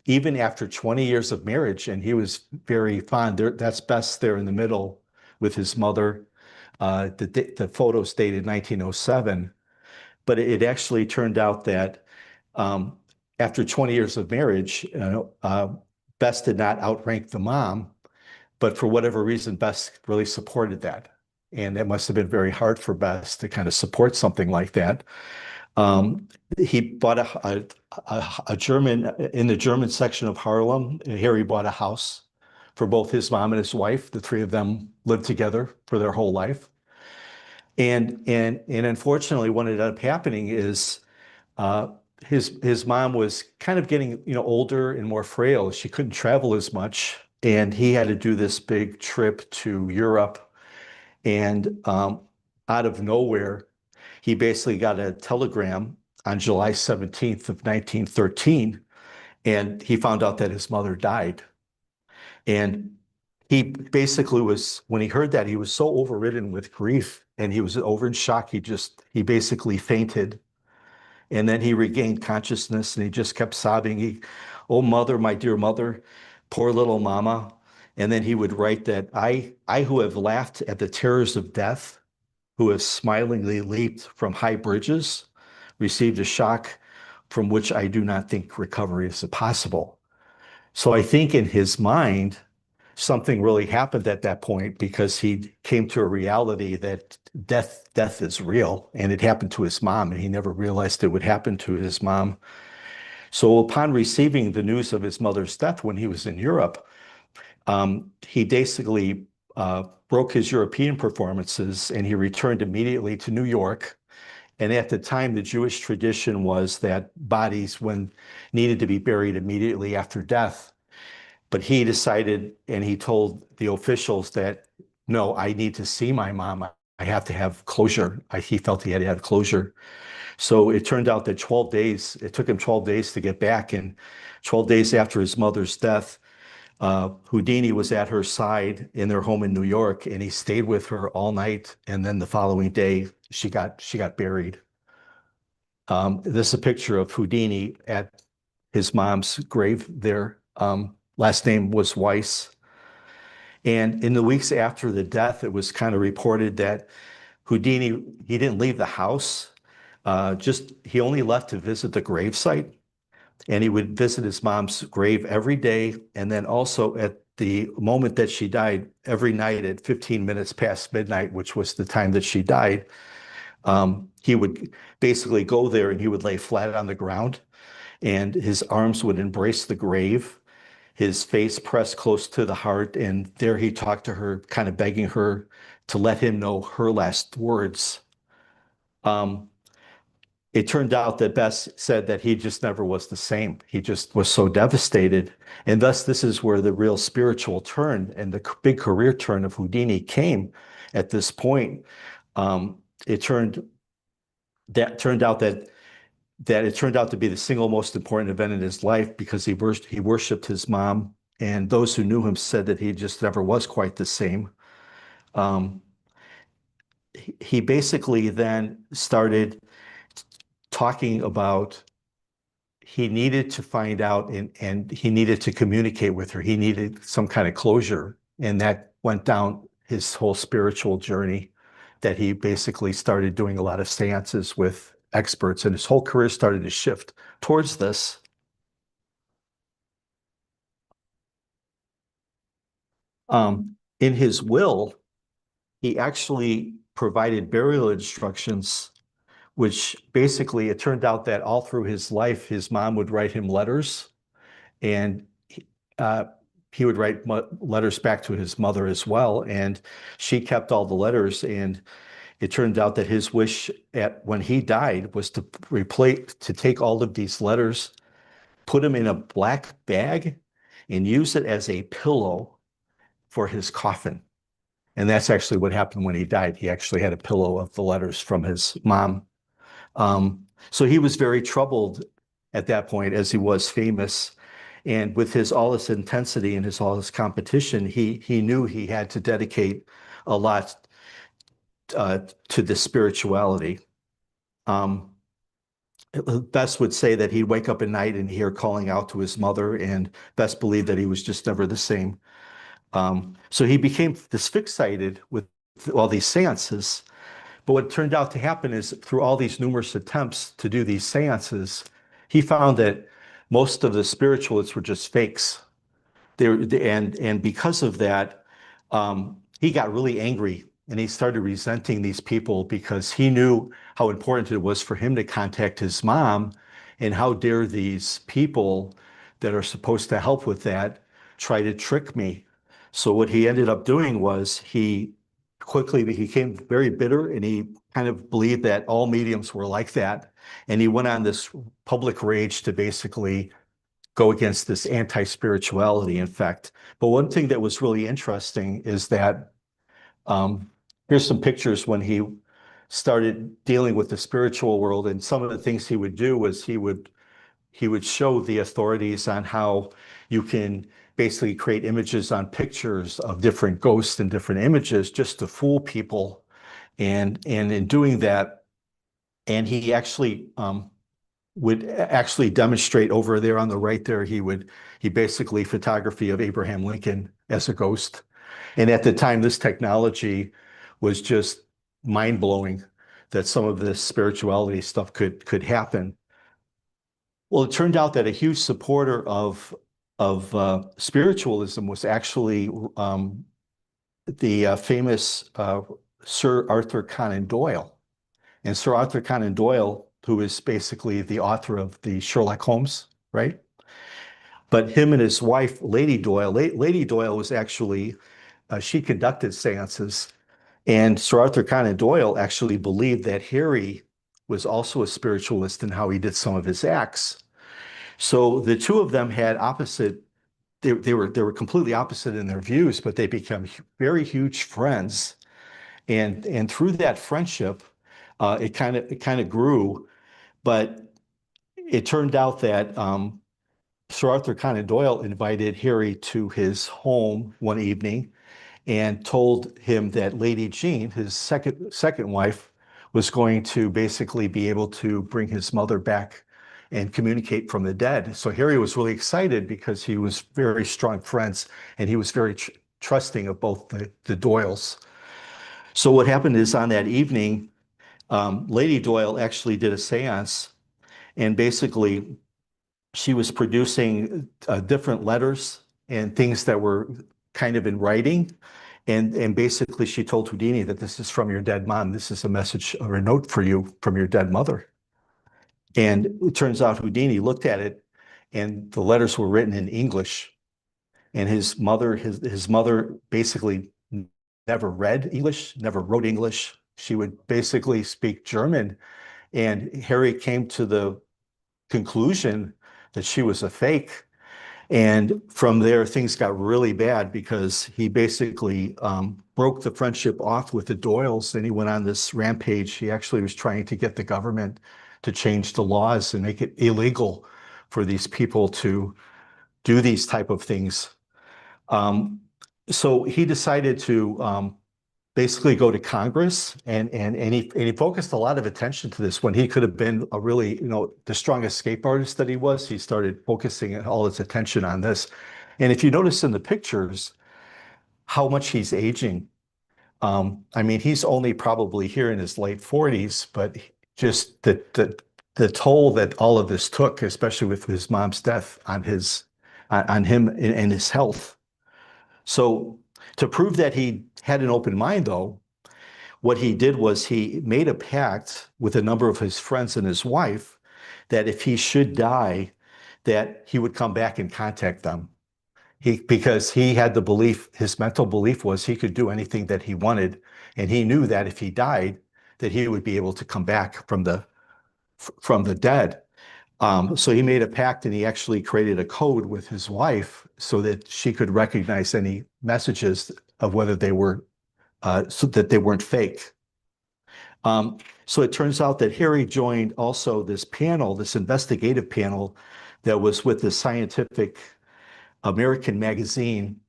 even after 20 years of marriage, and he was very fond, that's best there in the middle with his mother. The photos dated 1907, but it actually turned out that after 20 years of marriage, Bess did not outrank the mom, but for whatever reason, Bess really supported that. And that must have been very hard for Bess to kind of support something like that. He bought a German, in the German section of Harlem. Here he bought a house for both his mom and his wife. The three of them lived together for their whole life. And unfortunately, what ended up happening is uh, his mom was kind of getting, older and more frail. She couldn't travel as much, and he had to do this big trip to Europe. And out of nowhere, he basically got a telegram on July 17th of 1913, and he found out that his mother died. And he basically was, when he heard that, he was so overridden with grief and he was over in shock. He basically fainted. And then he regained consciousness and he just kept sobbing. Oh, mother, my dear mother, poor little mama. And then he would write that I who have laughed at the terrors of death, who have smilingly leaped from high bridges, received a shock from which I do not think recovery is possible. So I think in his mind, something really happened at that point because he came to a reality that death is real, and it happened to his mom, and he never realized it would happen to his mom. So upon receiving the news of his mother's death when he was in Europe, he basically broke his European performances and he returned immediately to New York. And at the time, the Jewish tradition was that bodies, when needed to be buried immediately after death. But he decided, and he told the officials that, no, I need to see my mom. I have to have closure. He felt he had to have closure. So it turned out that it took him 12 days to get back. And 12 days after his mother's death, Houdini was at her side in their home in New York, and he stayed with her all night. And then the following day, she got buried. This is a picture of Houdini at his mom's grave there. Last name was Weiss. And in the weeks after the death, it was kind of reported that Houdini, he didn't leave the house. He only left to visit the gravesite. And he would visit his mom's grave every day. And then also at the moment that she died, every night at 15 minutes past midnight, which was the time that she died, he would basically go there and he would lay flat on the ground and his arms would embrace the grave, his face pressed close to the heart. And there he talked to her, kind of begging her to let him know her last words. It turned out that Bess said that he just never was the same. He just was so devastated. And thus, this is where the real spiritual turn and the big career turn of Houdini came at this point. It turned out that it turned out to be the single most important event in his life because he worshiped his mom. And those who knew him said that he just never was quite the same. He basically then started talking about he needed to find out and he needed to communicate with her. He needed some kind of closure. And that went down his whole spiritual journey, that he basically started doing a lot of seances with experts, and his whole career started to shift towards this. In his will, he actually provided burial instructions, which basically it turned out that all through his life, his mom would write him letters, and he would write letters back to his mother as well. And she kept all the letters. And it turned out that his wish when he died was to take all of these letters, put them in a black bag, and use it as a pillow for his coffin. And that's actually what happened when he died. He actually had a pillow of the letters from his mom. So he was very troubled at that point, as he was famous. And with all his intensity and all his competition, he knew he had to dedicate a lot to the spirituality. Bess would say that he'd wake up at night and hear calling out to his mother, and Bess believed that he was just never the same. So he became this fixated with all these seances. But what turned out to happen is through all these numerous attempts to do these seances, he found that most of the spiritualists were just fakes. And because of that, he got really angry and he started resenting these people because he knew how important it was for him to contact his mom, and how dare these people that are supposed to help with that try to trick me. So what he ended up doing was he quickly became very bitter, and he kind of believed that all mediums were like that. And he went on this public rage to basically go against this anti-spirituality, in fact. But one thing that was really interesting is that here's some pictures when he started dealing with the spiritual world. And some of the things he would do was he would show the authorities on how you can basically create images on pictures of different ghosts and different images just to fool people. And in doing that, and he actually would actually demonstrate over there on the right there, he basically photography of Abraham Lincoln as a ghost. And at the time, this technology was just mind-blowing that some of this spirituality stuff could happen. Well, it turned out that a huge supporter of spiritualism was actually the famous Sir Arthur Conan Doyle. And Sir Arthur Conan Doyle, who is basically the author of the Sherlock Holmes, right? But him and his wife, Lady Doyle, Lady Doyle was actually, she conducted seances. And Sir Arthur Conan Doyle actually believed that Harry was also a spiritualist in how he did some of his acts. So the two of them had opposite, they were completely opposite in their views, but they became very huge friends. And through that friendship, it kind of grew. But it turned out that Sir Arthur Conan Doyle invited Harry to his home one evening and told him that Lady Jean, his second wife, was going to basically be able to bring his mother back and communicate from the dead. So Harry was really excited because he was very strong friends, and he was very trusting of both the Doyles. So what happened is on that evening, Lady Doyle actually did a seance, and basically she was producing different letters and things that were kind of in writing. And basically she told Houdini that this is from your dead mom. This is a message or a note for you from your dead mother. And it turns out Houdini looked at it, and the letters were written in English. And his mother basically never read English, never wrote English. She would basically speak German. And Harry came to the conclusion that she was a fake. And from there, things got really bad because he basically broke the friendship off with the Doyles, and he went on this rampage. He actually was trying to get the government to change the laws and make it illegal for these people to do these type of things. So he decided to basically go to Congress, and he focused a lot of attention to this when he could have been a really, the strong escape artist that he was. He started focusing all his attention on this. And if you notice in the pictures how much he's aging, I mean, he's only probably here in his late 40s, but just the toll that all of this took, especially with his mom's death on him and his health. So to prove that he had an open mind, though, what he did was he made a pact with a number of his friends and his wife that if he should die, that he would come back and contact them. Because he had the belief, his mental belief was he could do anything that he wanted. And he knew that if he died, that he would be able to come back from the dead. So he made a pact, and he actually created a code with his wife so that she could recognize any messages of whether they were, so that they weren't fake. So it turns out that Harry joined also this panel, this investigative panel that was with the Scientific American magazine.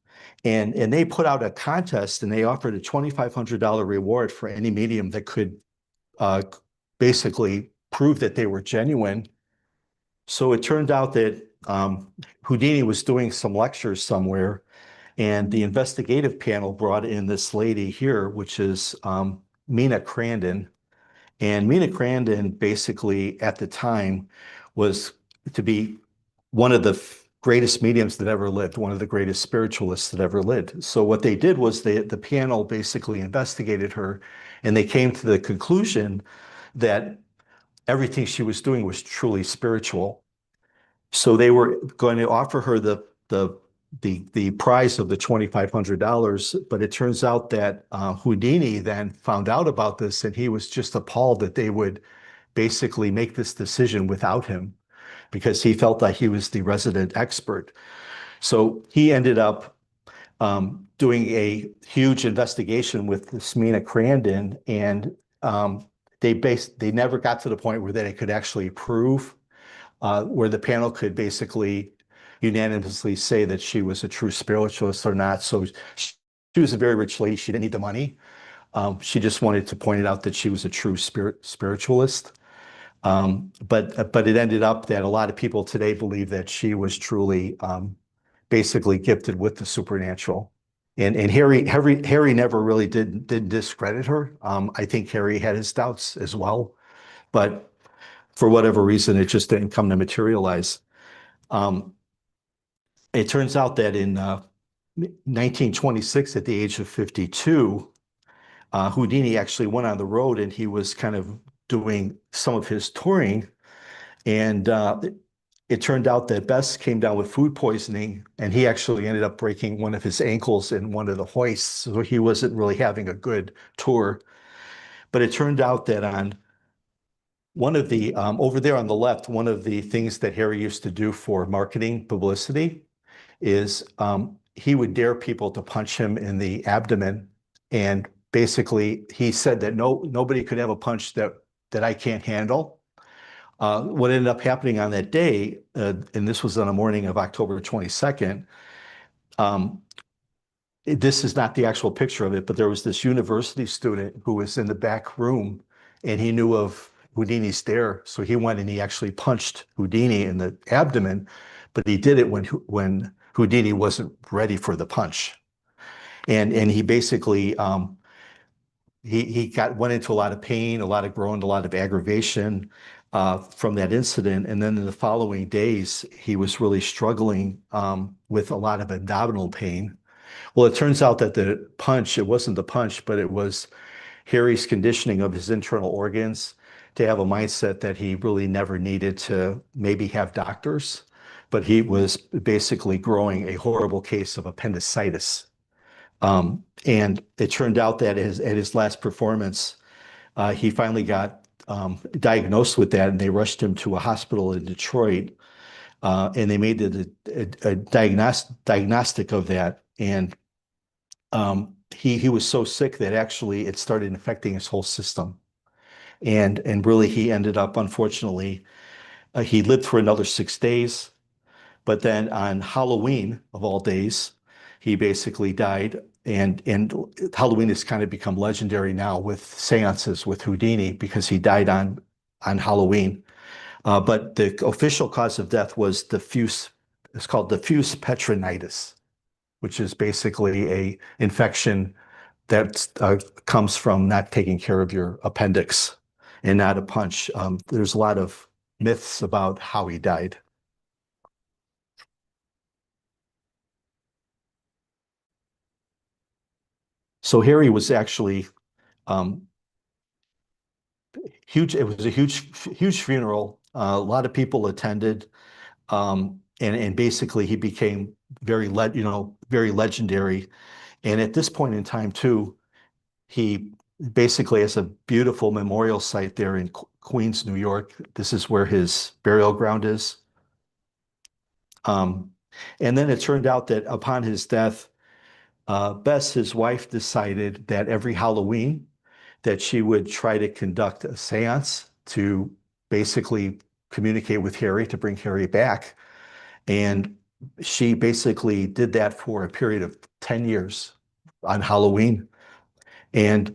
And they put out a contest, and they offered a $2,500 reward for any medium that could basically prove that they were genuine. So it turned out that Houdini was doing some lectures somewhere, and the investigative panel brought in this lady here, which is Mina Crandon. And Mina Crandon basically at the time was to be one of the greatest mediums that ever lived, one of the greatest spiritualists that ever lived. So what they did was the panel basically investigated her, and they came to the conclusion that everything she was doing was truly spiritual. So they were going to offer her the prize of the $2,500, but it turns out that Houdini then found out about this, and he was just appalled that they would basically make this decision without him because he felt that he was the resident expert. So he ended up doing a huge investigation with this Mina Crandon, and they never got to the point where they could actually prove where the panel could basically unanimously say that she was a true spiritualist or not. So she was a very rich lady. She didn't need the money. She just wanted to point it out that she was a true spiritualist. But it ended up that a lot of people today believe that she was truly basically gifted with the supernatural. And Harry never really did discredit her. I think Harry had his doubts as well, but for whatever reason, it just didn't come to materialize. It turns out that in 1926, at the age of 52, Houdini actually went on the road, and he was kind of doing some of his touring. And it turned out that Bess came down with food poisoning, and he actually ended up breaking one of his ankles in one of the hoists. So he wasn't really having a good tour. But it turned out that on one of the, over there on the left, one of the things that Harry used to do for marketing publicity is he would dare people to punch him in the abdomen. And basically, he said that nobody could have a punch that I can't handle. What ended up happening on that day, and this was on the morning of October 22nd, this is not the actual picture of it, but there was this university student who was in the back room, and he knew of Houdini's stare. So he went and he actually punched Houdini in the abdomen, but he did it when Houdini wasn't ready for the punch. And he basically, he went into a lot of pain, a lot of groan, a lot of aggravation from that incident. And then in the following days, he was really struggling with a lot of abdominal pain. Well, it turns out that the punch, it wasn't the punch, but it was Harry's conditioning of his internal organs to have a mindset that he really never needed to maybe have doctors, but he was basically growing a horrible case of appendicitis. And it turned out that at his last performance, he finally got diagnosed with that, and they rushed him to a hospital in Detroit, and they made a diagnostic of that. And he was so sick that actually it started affecting his whole system. And really, he ended up, unfortunately, he lived for another 6 days. But then on Halloween, of all days, he basically died. And Halloween has kind of become legendary now with seances with Houdini because he died on Halloween. But the official cause of death was it's called diffuse peritonitis, which is basically a infection that comes from not taking care of your appendix and not a punch. There's a lot of myths about how he died. So Harry was actually huge. It was a huge funeral. A lot of people attended, and basically he became very legendary. And at this point in time too, he basically has a beautiful memorial site there in Queens, New York. This is where his burial ground is. And then it turned out that upon his death, Bess, his wife, decided that every Halloween that she would try to conduct a seance to basically communicate with Harry to bring Harry back. And she basically did that for a period of 10 years on Halloween. And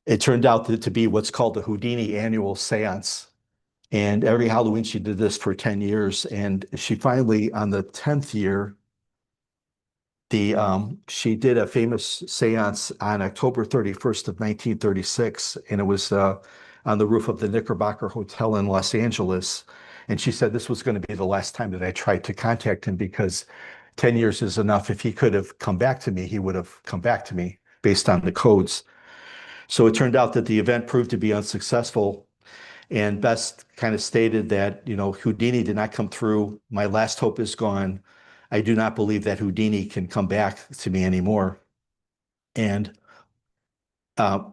it turned out to be what's called the Houdini annual seance. And every Halloween she did this for 10 years. And she finally, on the 10th year, she did a famous seance on October 31st of 1936, and it was on the roof of the Knickerbocker Hotel in Los Angeles. And she said this was going to be the last time that I tried to contact him because 10 years is enough. If he could have come back to me, he would have come back to me based on the codes. So it turned out that the event proved to be unsuccessful. And Best kind of stated that, Houdini did not come through. My last hope is gone. I do not believe that Houdini can come back to me anymore. And uh,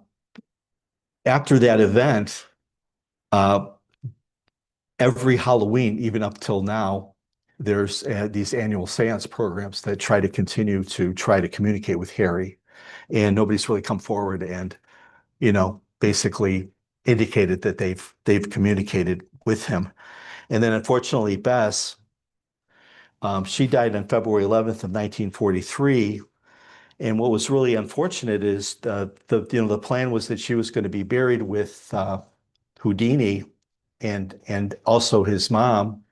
after that event, uh, every Halloween, even up till now, there's these annual seance programs that try to continue to try to communicate with Harry. And nobody's really come forward and, basically indicated that they've communicated with him. And then unfortunately, Bess, she died on February 11th of 1943. And what was really unfortunate is the plan was that she was going to be buried with Houdini and also his mom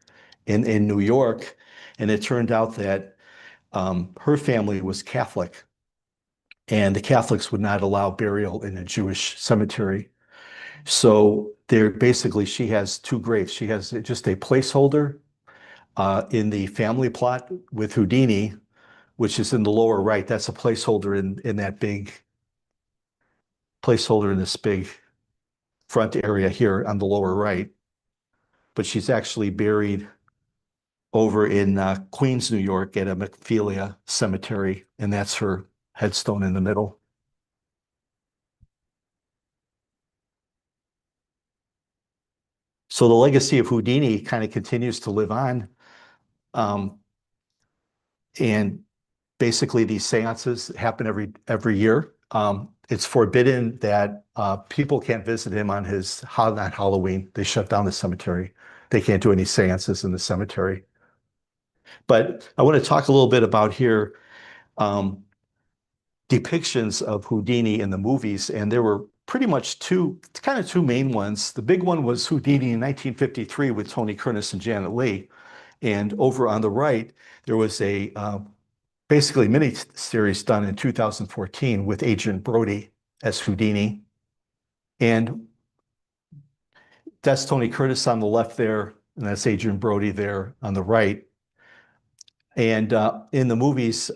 in New York. And it turned out that her family was Catholic, and the Catholics would not allow burial in a Jewish cemetery. So she has two graves. She has just a placeholder in the family plot with Houdini, which is in the lower right. That's a placeholder in that big placeholder in this big front area here on the lower right. But she's actually buried over in Queens, New York at a Macphilia cemetery, and that's her headstone in the middle. So the legacy of Houdini kind of continues to live on. And basically these seances happen every year. It's forbidden that people can't visit him on Halloween. They shut down the cemetery. They can't do any seances in the cemetery. But I want to talk a little bit about here depictions of Houdini in the movies, and there were pretty much two main ones. The big one was Houdini in 1953 with Tony Curtis and Janet Leigh. And over on the right, there was a basically mini series done in 2014 with Adrian Brody as Houdini. And that's Tony Curtis on the left there, and that's Adrian Brody there on the right. And in the movies,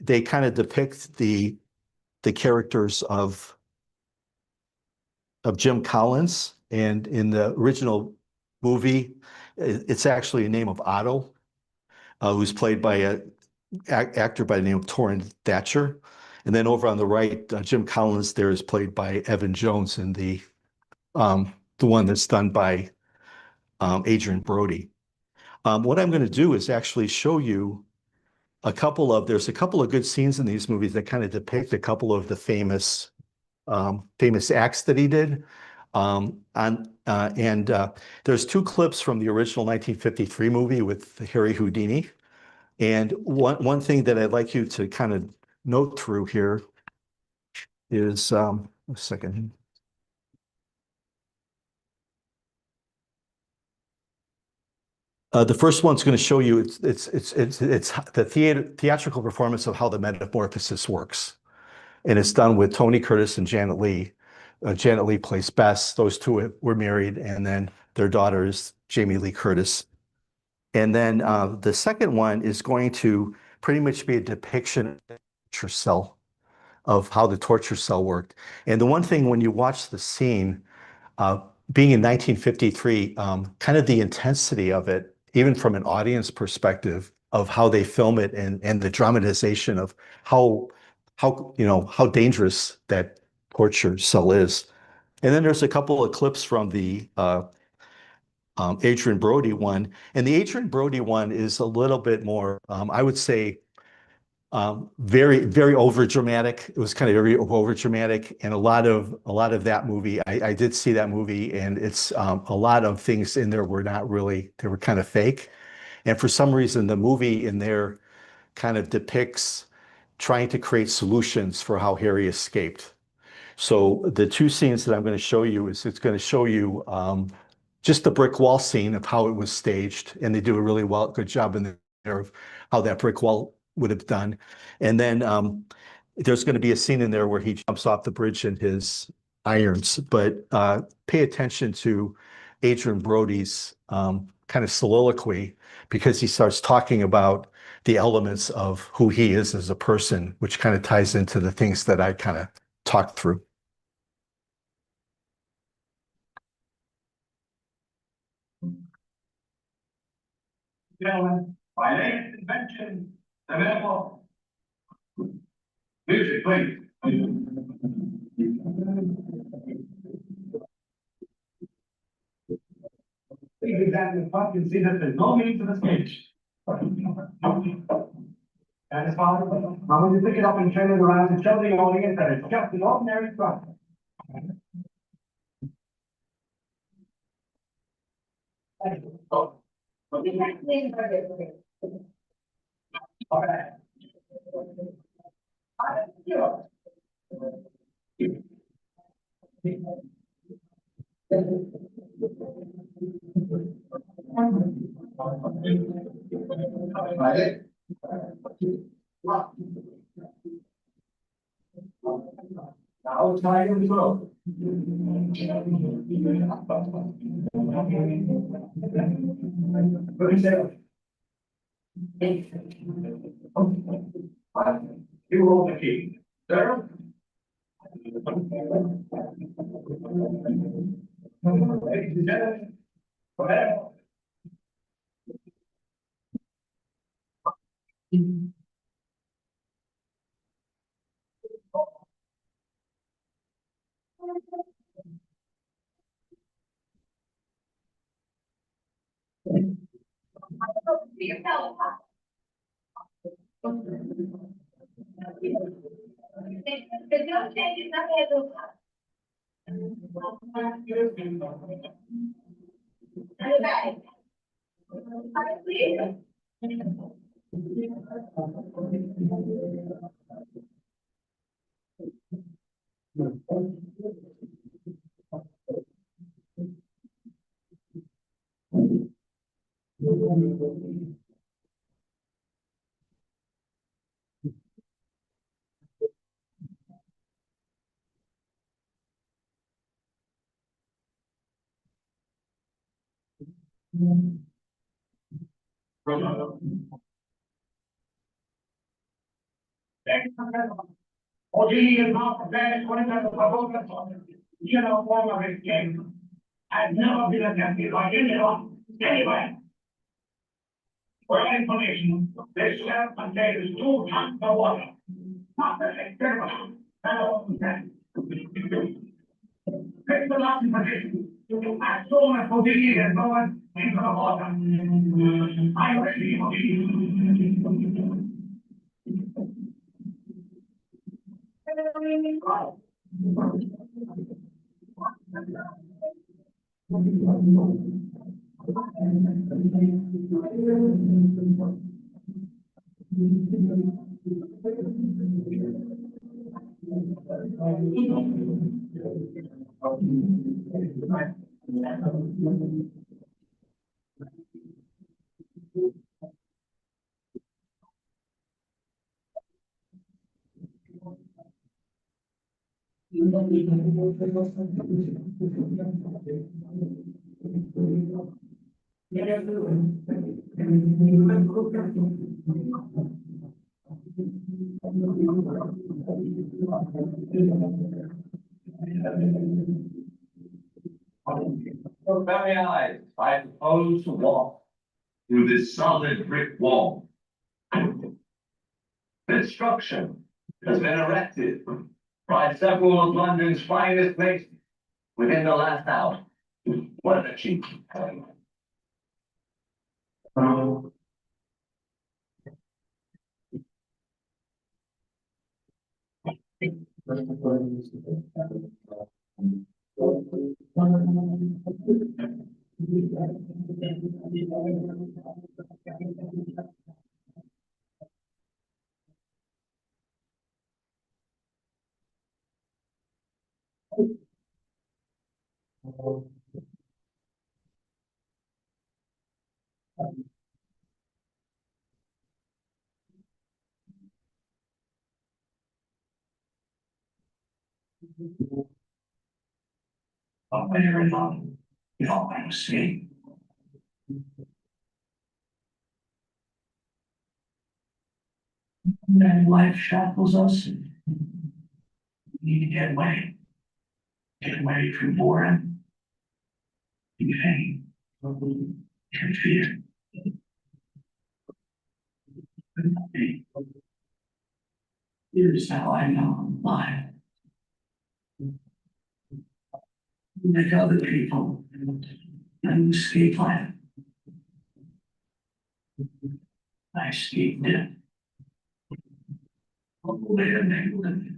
they kind of depict the characters of Jim Collins. And in the original movie, it's actually a name of Otto, who's played by an actor by the name of Torrin Thatcher. And then over on the right, Jim Collins there is played by Evan Jones in the one that's done by Adrian Brody. What I'm going to do is actually show you there's a couple of good scenes in these movies that kind of depict a couple of the famous acts that he did. There's two clips from the original 1953 movie with Harry Houdini. And one thing that I'd like you to kind of note through here is, a second. The first one's going to show you it's the theatrical performance of how the metamorphosis works, and it's done with Tony Curtis and Janet Leigh. Janet Leigh plays Bess. Those two were married, and then their daughter is Jamie Lee Curtis. And then the second one is going to pretty much be a depiction of the torture cell, of how the torture cell worked. And the one thing when you watch the scene, being in 1953, kind of the intensity of it, even from an audience perspective of how they film it and the dramatization of how dangerous that torture cell is. And then there's a couple of clips from the Adrian Brody one. And the Adrian Brody one is a little bit more, I would say, very, very over dramatic. It was kind of very over dramatic, and a lot of that movie. I did see that movie, and it's a lot of things in there were not really. They were kind of fake, and for some reason, the movie in there kind of depicts trying to create solutions for how Harry escaped. So the two scenes that I'm going to show you it's going to show you just the brick wall scene of how it was staged, and they do a really good job in there of how that brick wall would have done. And then there's going to be a scene in there where he jumps off the bridge in his irons. But pay attention to Adrian Brody's kind of soliloquy because he starts talking about the elements of who he is as a person, which kind of ties into the things that I kind of talked through. Gentlemen, by latest invention, available. Music, please. Please examine the front and see that there's no meaning to the stage. And as far as, now when you pick it up and turn it around and show the audience that it's just an ordinary truck. Thank you. Oh. All right. Now it's time to go. You hold the key, sir. Ladies and gentlemen, go ahead. Houdini is not prepared for the general form of his game. Has never been attempted by anyone, anywhere. For information, this shell contains 2 tons of water. Not the experiment. Take the last position. As soon as Houdini is lowered into the water, I ready Houdini. Your very eyes, I propose to walk through this solid brick wall. This structure has been erected by several of London's finest masons within the last hour. What an achievement. But there is not, you know, I see. Then life shackles us. We need to get away from boredom, and pain, and fear. Here's how I know I'm alive. Like other people, I escape life. I escape death. Oh, there they live.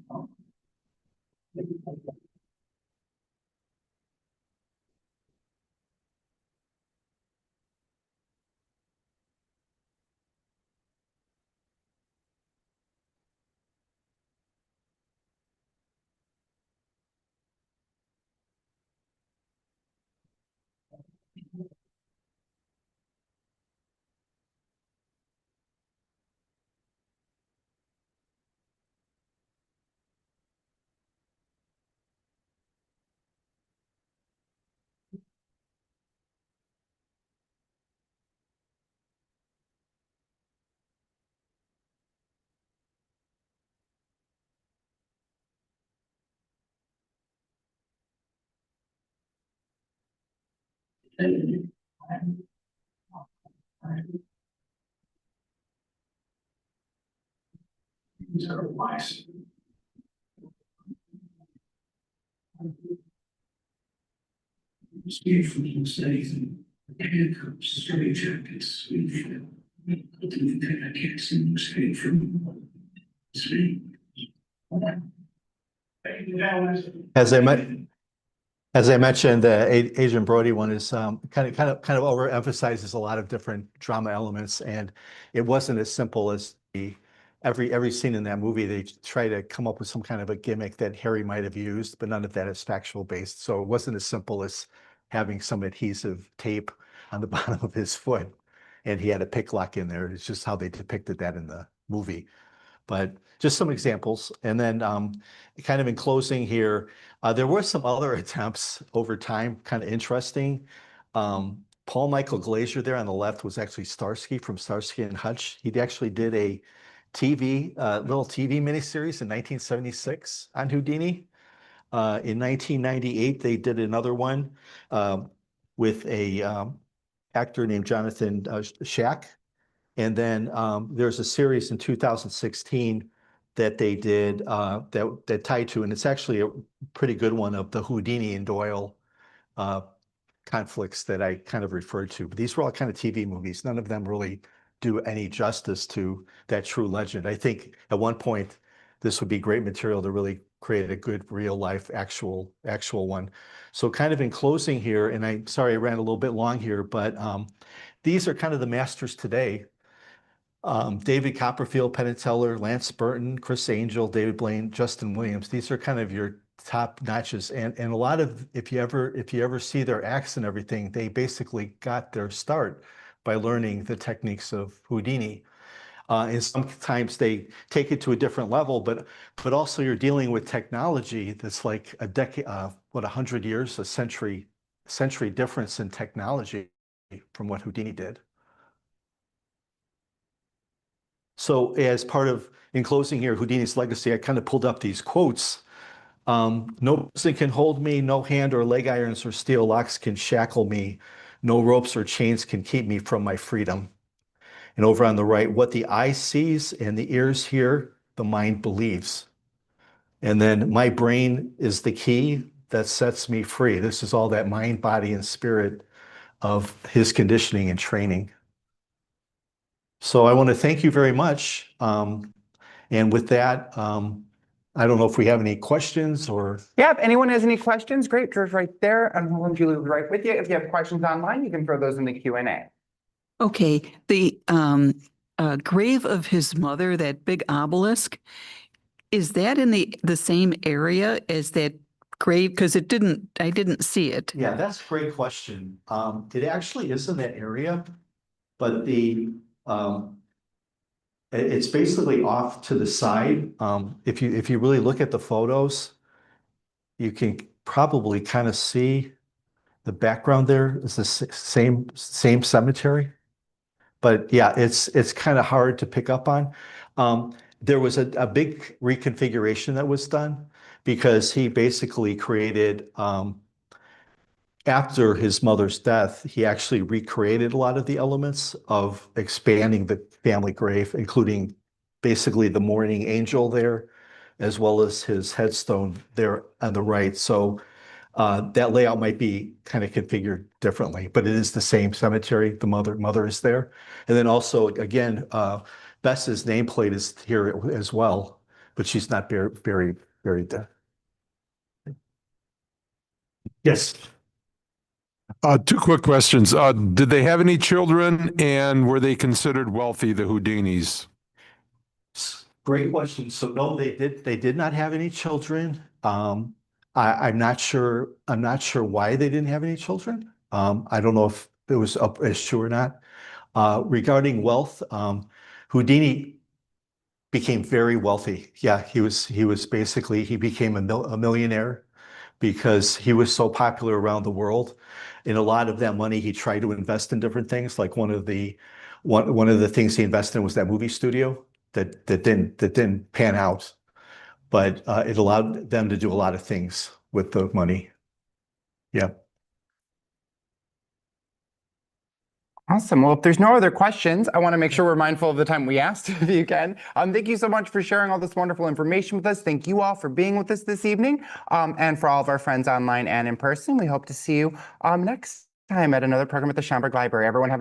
These are wise. Escape from anxiety, handcuffs, straight jackets, we feel. I can't seem to escape from sleep. As I met, as I mentioned, the Agent Brody one is kind of overemphasizes a lot of different drama elements, and it wasn't as simple as every scene in that movie. They try to come up with some kind of a gimmick that Harry might have used, but none of that is factual based. So it wasn't as simple as having some adhesive tape on the bottom of his foot, and he had a pick lock in there. It's just how they depicted that in the movie. But just some examples. And then kind of in closing here, there were some other attempts over time, kind of interesting. Paul Michael Glazier there on the left was actually Starsky from Starsky and Hutch. He actually did a little TV miniseries in 1976 on Houdini. In 1998, they did another one with a actor named Jonathan Shack. And then there's a series in 2016 that they did that tied to, and it's actually a pretty good one, of the Houdini and Doyle conflicts that I kind of referred to. But these were all kind of TV movies. None of them really do any justice to that true legend. I think at one point this would be great material to really create a good real life actual one. So kind of in closing here, and I'm sorry I ran a little bit long here, but these are kind of the masters today. David Copperfield, Penn Teller, Lance Burton, Chris Angel, David Blaine, Justin Williams. These are kind of your top notches. And a lot of, if you ever see their acts and everything, they basically got their start by learning the techniques of Houdini. And sometimes they take it to a different level, but also you're dealing with technology that's like a decade, 100 years, a century difference in technology from what Houdini did. So as part of, in closing here, Houdini's legacy, I kind of pulled up these quotes. No person can hold me, no hand or leg irons or steel locks can shackle me, no ropes or chains can keep me from my freedom. And over on the right, what the eye sees and the ears hear, the mind believes. And then my brain is the key that sets me free. This is all that mind, body, and spirit of his conditioning and training. So I want to thank you very much. And with that, I don't know if we have any questions or. Yeah, if anyone has any questions, great, George right there. And Julie will be right with you. If you have questions online, you can throw those in the Q&A. Okay, the grave of his mother, that big obelisk, is that in the same area as that grave? Because I didn't see it. Yeah, that's a great question. It actually is in that area, but it's basically off to the side. If you really look at the photos, you can probably kind of see the background there is the same cemetery. But yeah, it's kind of hard to pick up on. There was a big reconfiguration that was done because he basically created, after his mother's death, he actually recreated a lot of the elements of expanding the family grave, including basically the mourning angel there, as well as his headstone there on the right. So that layout might be kind of configured differently, but it is the same cemetery. The mother is there. And then also, again, Bess's nameplate is here as well, but she's not buried there. Yes. Two quick questions. Did they have any children, and were they considered wealthy, the Houdinis? Great question. So no, they did not have any children. I'm not sure why they didn't have any children. I don't know if it was up as true or not. Regarding wealth, Houdini became very wealthy. Yeah, he became a millionaire because he was so popular around the world. And a lot of that money he tried to invest in different things. Like one of the things he invested in was that movie studio that didn't pan out. But it allowed them to do a lot of things with the money. Yeah. Awesome. Well, if there's no other questions, I want to make sure we're mindful of the time we asked, if you can. Thank you so much for sharing all this wonderful information with us. Thank you all for being with us this evening. And for all of our friends online and in person, we hope to see you next time at another program at the Schaumburg Library. Everyone have a